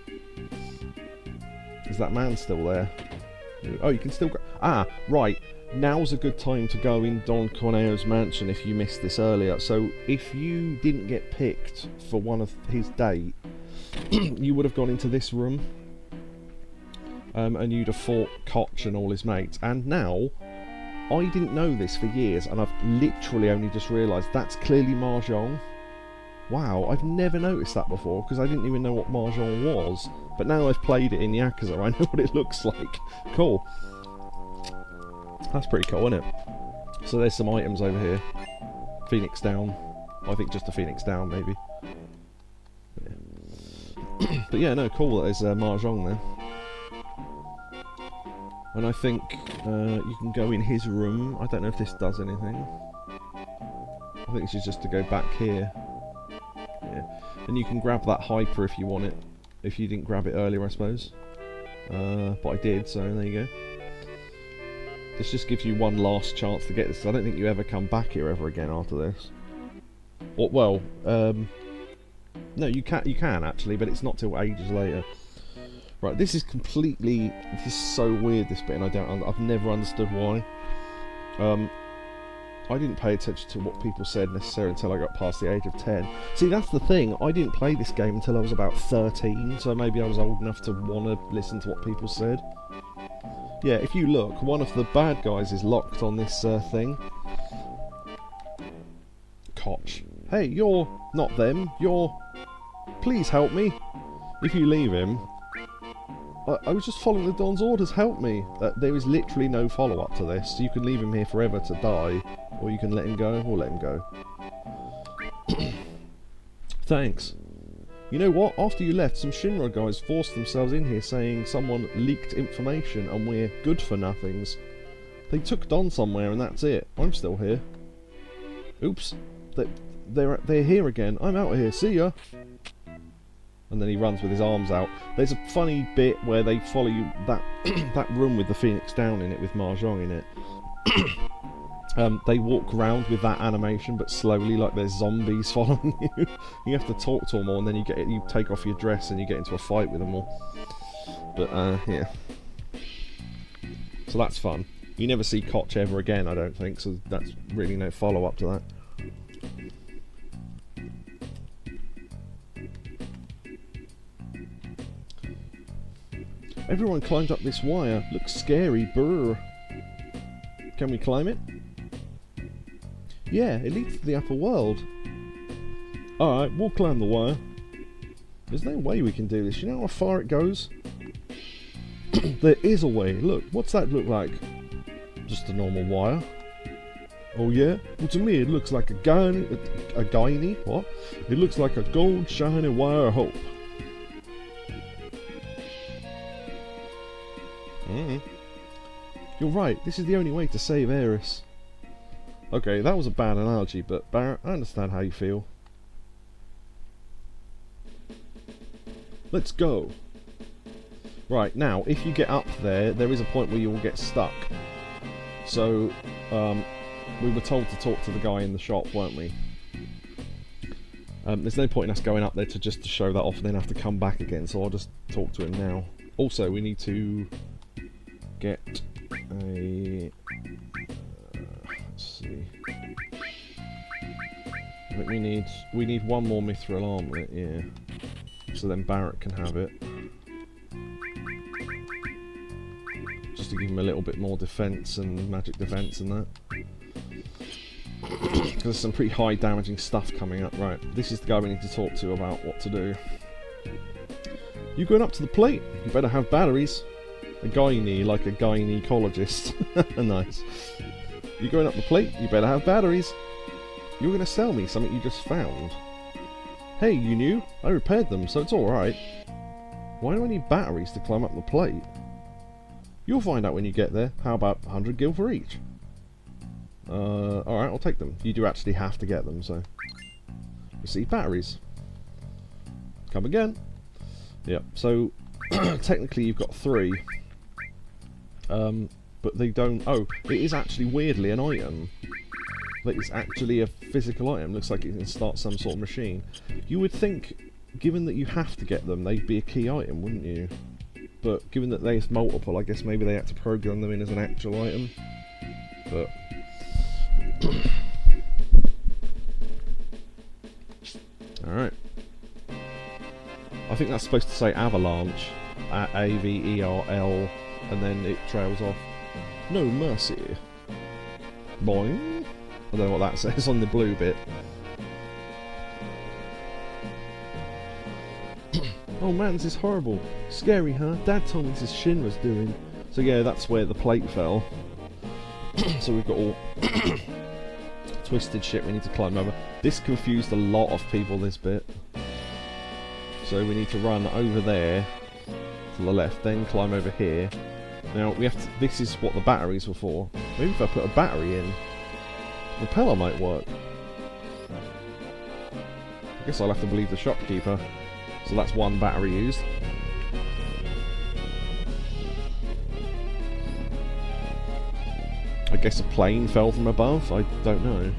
Is that man still there? Oh, you can still go... Ah, right. Now's a good time to go in Don Corneo's mansion if you missed this earlier. So, if you didn't get picked for one of his date, you would have gone into this room. And you'd have fought Koch and all his mates. And now, I didn't know this for years, and I've literally only just realised that's clearly Mahjong. Wow, I've never noticed that before, because I didn't even know what Mahjong was. But now I've played it in Yakuza, I know what it looks like. Cool. That's pretty cool, isn't it? So there's some items over here. Phoenix down. I think just a Phoenix down, maybe. Yeah. But yeah, no, cool that there's Mahjong there. And I think you can go in his room. I don't know if this does anything. I think this is just to go back here. Yeah. And you can grab that hyper if you want it. If you didn't grab it earlier, I suppose. But I did, so there you go. This just gives you one last chance to get this. I don't think you ever come back here ever again after this. Or, well, no, you can actually, but it's not till ages later. Right, this is completely... this is so weird, this bit, and I've never understood why. I didn't pay attention to what people said necessarily until I got past the age of 10. See, that's the thing, I didn't play this game until I was about 13, so maybe I was old enough to want to listen to what people said. Yeah, if you look, one of the bad guys is locked on this thing. Koch. Hey, you're not them, you're... Please help me. If you leave him... I was just following the Don's orders, help me! There is literally no follow-up to this. You can leave him here forever to die, or you can let him go, or let him go. Thanks. You know what? After you left, some Shinra guys forced themselves in here saying someone leaked information and we're good for nothings. They took Don somewhere and that's it. I'm still here. Oops. They're here again. I'm out of here. See ya! And then he runs with his arms out. There's a funny bit where they follow you, that room with the Phoenix down in it, with Mahjong in it. They walk around with that animation, but slowly, like there's zombies following you. You have to talk to them all, and then you take off your dress and you get into a fight with them all. But yeah. So that's fun. You never see Koch ever again, I don't think. So that's really no follow up to that. Everyone climbed up this wire. Looks scary. Brr. Can we climb it? Yeah, it leads to the upper world. Alright, we'll climb the wire. There's no way we can do this. You know how far it goes? There is a way. Look, what's that look like? Just a normal wire. Oh yeah? Well, to me it looks like a gyny? What? It looks like a gold shiny wire of hope. You're right, this is the only way to save Eris. Okay, that was a bad analogy, but Barrett, I understand how you feel. Let's go. Right, now, if you get up there, there is a point where you will get stuck. So, we were told to talk to the guy in the shop, weren't we? There's no point in us going up there to show that off and then have to come back again, so I'll just talk to him now. Also, we need to get a... let's see... I think we need one more mithril armlet, yeah. So then Barrett can have it. Just to give him a little bit more defense and magic defense and that. Because there's some pretty high damaging stuff coming up. Right, this is the guy we need to talk to about what to do. You going up to the plate? You better have batteries. A gynae, like a gynecologist. Nice. You going up the plate? You better have batteries. You were going to sell me something you just found. Hey, you knew? I repaired them, so it's alright. Why do I need batteries to climb up the plate? You'll find out when you get there. How about 100 gil for each? Alright, I'll take them. You do actually have to get them, so... Receive batteries. Come again. Yep, so... technically you've got 3. But they don't... Oh, it is actually weirdly an item. Like, it's actually a physical item. Looks like it can start some sort of machine. You would think, given that you have to get them, they'd be a key item, wouldn't you? But given that there's multiple, I guess maybe they had to program them in as an actual item. But... Alright. I think that's supposed to say avalanche. A-V-E-R-L, and then it trails off. No mercy. Boing. I don't know what that says on the blue bit. Oh man, this is horrible. Scary, huh? Dad told me this is Shinra's doing. So yeah, that's where the plate fell. So we've got all twisted shit we need to climb over. This confused a lot of people, this bit. So we need to run over there to the left, then climb over here. Now we have to, this is what the batteries were for. Maybe if I put a battery in, the repeller might work. I guess I'll have to believe the shopkeeper. So that's one battery used. I guess a plane fell from above? I don't know.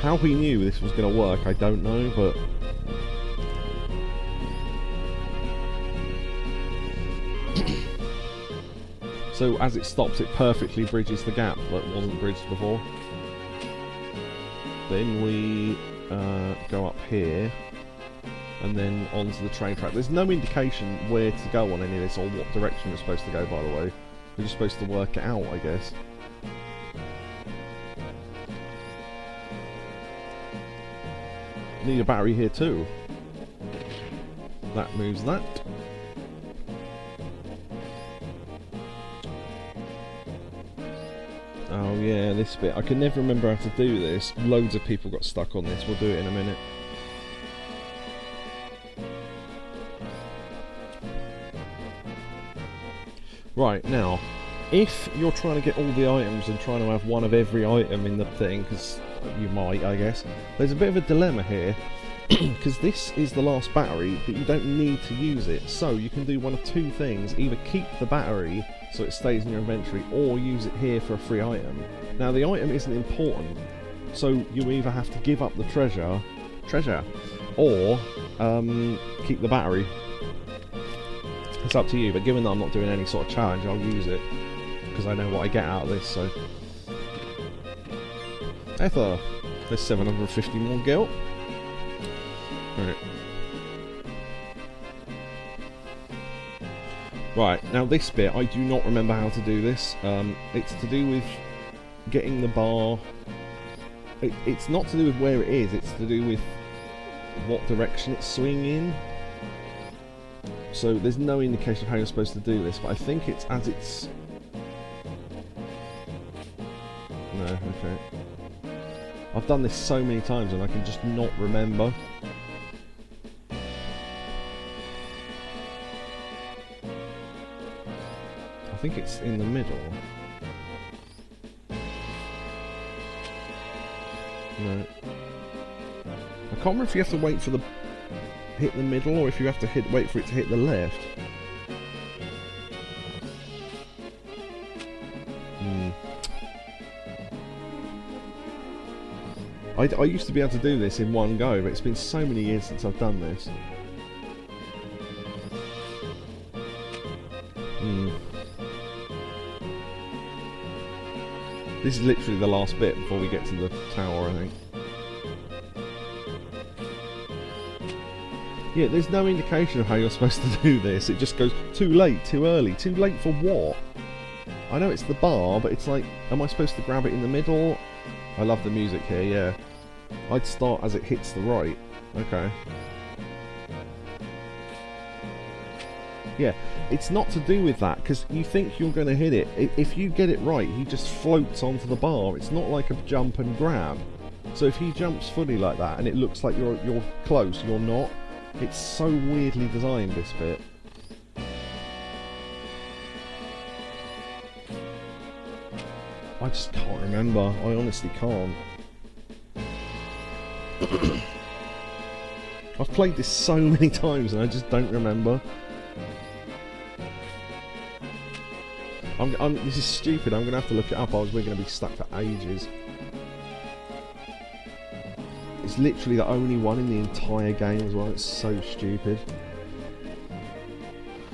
How he knew this was going to work, I don't know, but... So as it stops, it perfectly bridges the gap that wasn't bridged before. Then we go up here, and then onto the train track. There's no indication where to go on any of this, or what direction you're supposed to go, by the way. You're just supposed to work it out, I guess. Need a battery here too. That moves that. Oh yeah, this bit. I can never remember how to do this. Loads of people got stuck on this. We'll do it in a minute. Right, now, if you're trying to get all the items and trying to have one of every item in the thing, because you might, I guess, there's a bit of a dilemma here, because this is the last battery, but you don't need to use it. So you can do one of two things. Either keep the battery so it stays in your inventory, or use it here for a free item. Now the item isn't important, so you either have to give up the treasure, or keep the battery. It's up to you, but given that I'm not doing any sort of challenge, I'll use it, because I know what I get out of this, so... Ether! There's 750 more gil. Right. Right, now this bit, I do not remember how to do this. It's to do with getting the bar... It's not to do with where it is, it's to do with what direction it's swinging in. So there's no indication of how you're supposed to do this, but I think it's as it's... No, okay. I've done this so many times and I can just not remember. I think it's in the middle. No. I can't remember if you have to wait for the... hit the middle or if you have to wait for it to hit the left. I used to be able to do this in one go, but it's been so many years since I've done this. This is literally the last bit before we get to the tower, I think. Yeah, there's no indication of how you're supposed to do this. It just goes too late, too early. Too late for what? I know it's the bar, but it's like, am I supposed to grab it in the middle? I love the music here, yeah. I'd start as it hits the right. Okay. Yeah, it's not to do with that, because you think you're going to hit it. If you get it right, he just floats onto the bar. It's not like a jump and grab. So if he jumps fully like that, and it looks like you're close, you're not. It's so weirdly designed, this bit. I just can't remember. I honestly can't. I've played this so many times and I just don't remember. This is stupid. I'm going to have to look it up. We're going to be stuck for ages. It's literally the only one in the entire game as well. It's so stupid.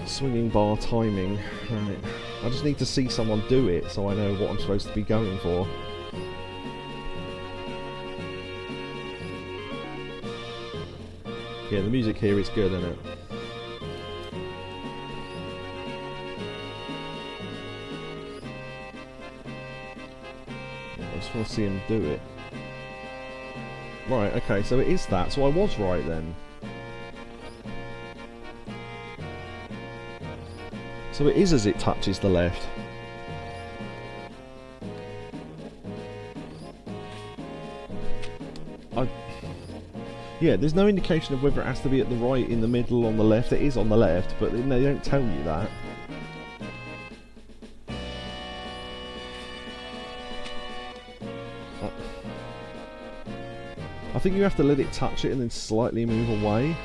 Swinging bar timing. Right. I just need to see someone do it so I know what I'm supposed to be going for. Yeah, the music here is good, isn't it? I just want to see him do it. Right, okay, so it is that. So I was right then. So it is as it touches the left. Yeah, there's no indication of whether it has to be at the right, in the middle, on the left. It is on the left, but they don't tell you that. I think you have to let it touch it and then slightly move away.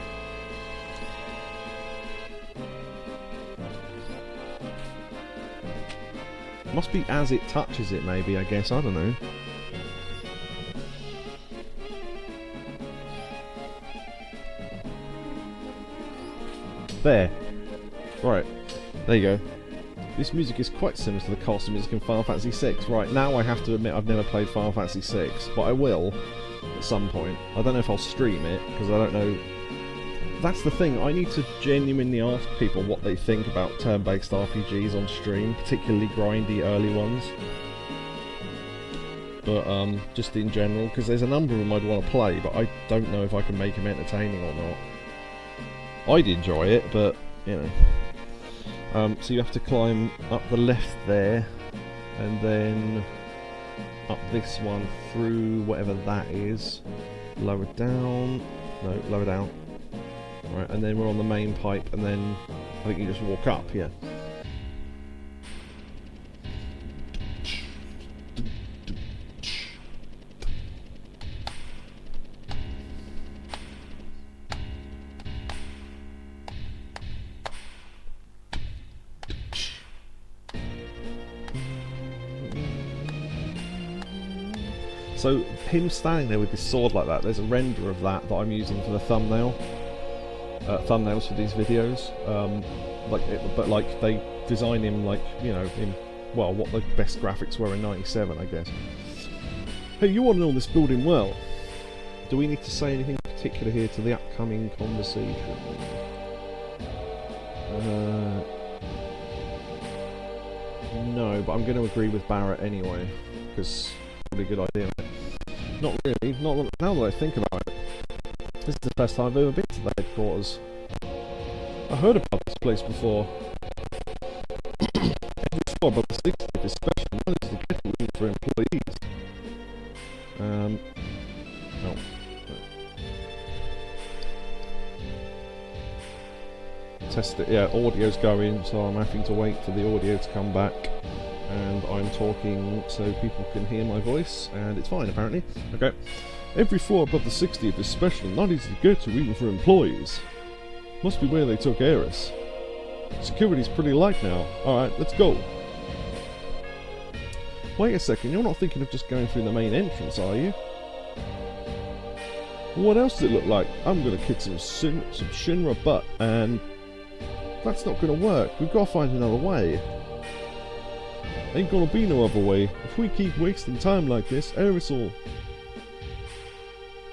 Must be as it touches it, maybe, I guess. I don't know. There. Right. There you go. This music is quite similar to the castle music in Final Fantasy VI. Right, now I have to admit I've never played Final Fantasy VI, but I will at some point. I don't know if I'll stream it, because I don't know... That's the thing, I need to genuinely ask people what they think about turn-based RPGs on stream, particularly grindy early ones. But, just in general, because there's a number of them I'd want to play, but I don't know if I can make them entertaining or not. I'd enjoy it, but, you know. So you have to climb up the left there, and then up this one through whatever that is. Lower down. No, lower down. Right, and then we're on the main pipe, and then I think you just walk up, yeah. So, him standing there with his sword like that, there's a render of that I'm using for the thumbnail. Thumbnails for these videos. But like, they design him like, you know, in, well, what the best graphics were in '97, I guess. Hey, you want to know this building well. Do we need to say anything particular here to the upcoming conversation? No, but I'm going to agree with Barrett anyway, because it's probably a good idea. Not really, now that I think about it. This is the first time I've ever been to the headquarters. I heard about this place before. Every floor above the 60th is special managed to get room for employees. Oh. Test it, yeah, audio's going, so I'm having to wait for the audio to come back. And I'm talking so people can hear my voice, and it's fine apparently. Okay. Every floor above the 60th is special and not easy to get to even for employees. Must be where they took Eris. Security's pretty light now. Alright, let's go. Wait a second, you're not thinking of just going through the main entrance, are you? What else does it look like? I'm gonna kick some Shinr butt, and that's not gonna work. We've got to find another way. Ain't gonna be no other way. If we keep wasting time like this, aerosol.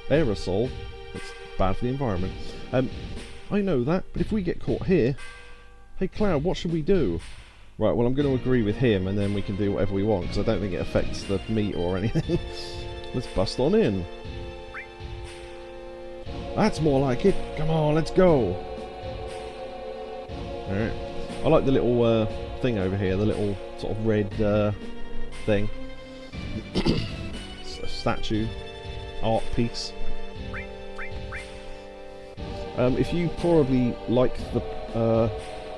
That's bad for the environment. I know that, but if we get caught here... Hey Cloud, what should we do? Right, well I'm going to agree with him and then we can do whatever we want, because I don't think it affects the meat or anything. Let's bust on in. That's more like it. Come on, let's go. Alright. I like the little thing over here, the little sort of red thing. It's a statue. Art piece. If you probably like the...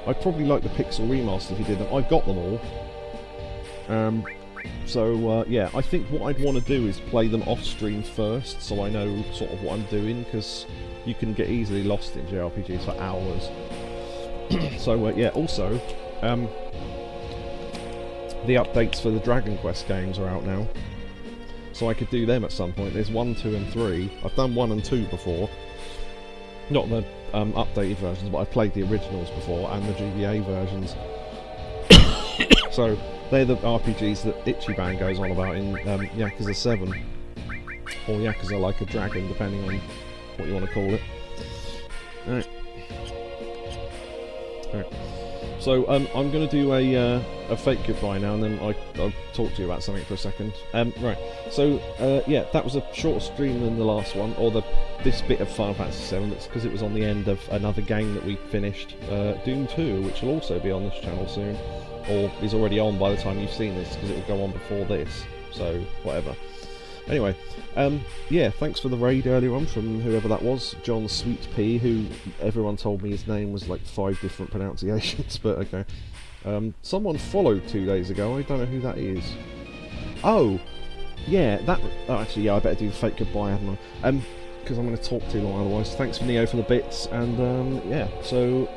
I'd probably like the Pixel remaster if you did them. I've got them all. Yeah, I think what I'd want to do is play them off stream first, so I know sort of what I'm doing, because you can get easily lost in JRPGs for hours. Yeah, also, the updates for the Dragon Quest games are out now, so I could do them at some point. There's 1, 2 and 3. I've done 1 and 2 before. Not the updated versions, but I've played the originals before, and the GBA versions. So, they're the RPGs that Ichiban goes on about in Yakuza 7. Or Yakuza Like a Dragon, depending on what you want to call it. Alright. So, I'm going to do a fake goodbye now, and then I'll talk to you about something for a second. Right, so, yeah, that was a shorter stream than the last one, or this bit of Final Fantasy VII. It's because it was on the end of another game that we finished, Doom 2, which will also be on this channel soon, or is already on by the time you've seen this, because it will go on before this, so whatever. Anyway, yeah, thanks for the raid earlier on from whoever that was, John Sweet P, who everyone told me his name was like 5 different pronunciations, but okay. Someone followed 2 days ago, I don't know who that is. Oh, yeah, actually, yeah, I better do the fake goodbye, haven't I? Because I'm going to talk too long otherwise. Thanks for Neo for the bits, and yeah, so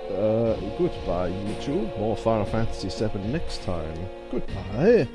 goodbye YouTube, more Final Fantasy VII next time. Goodbye.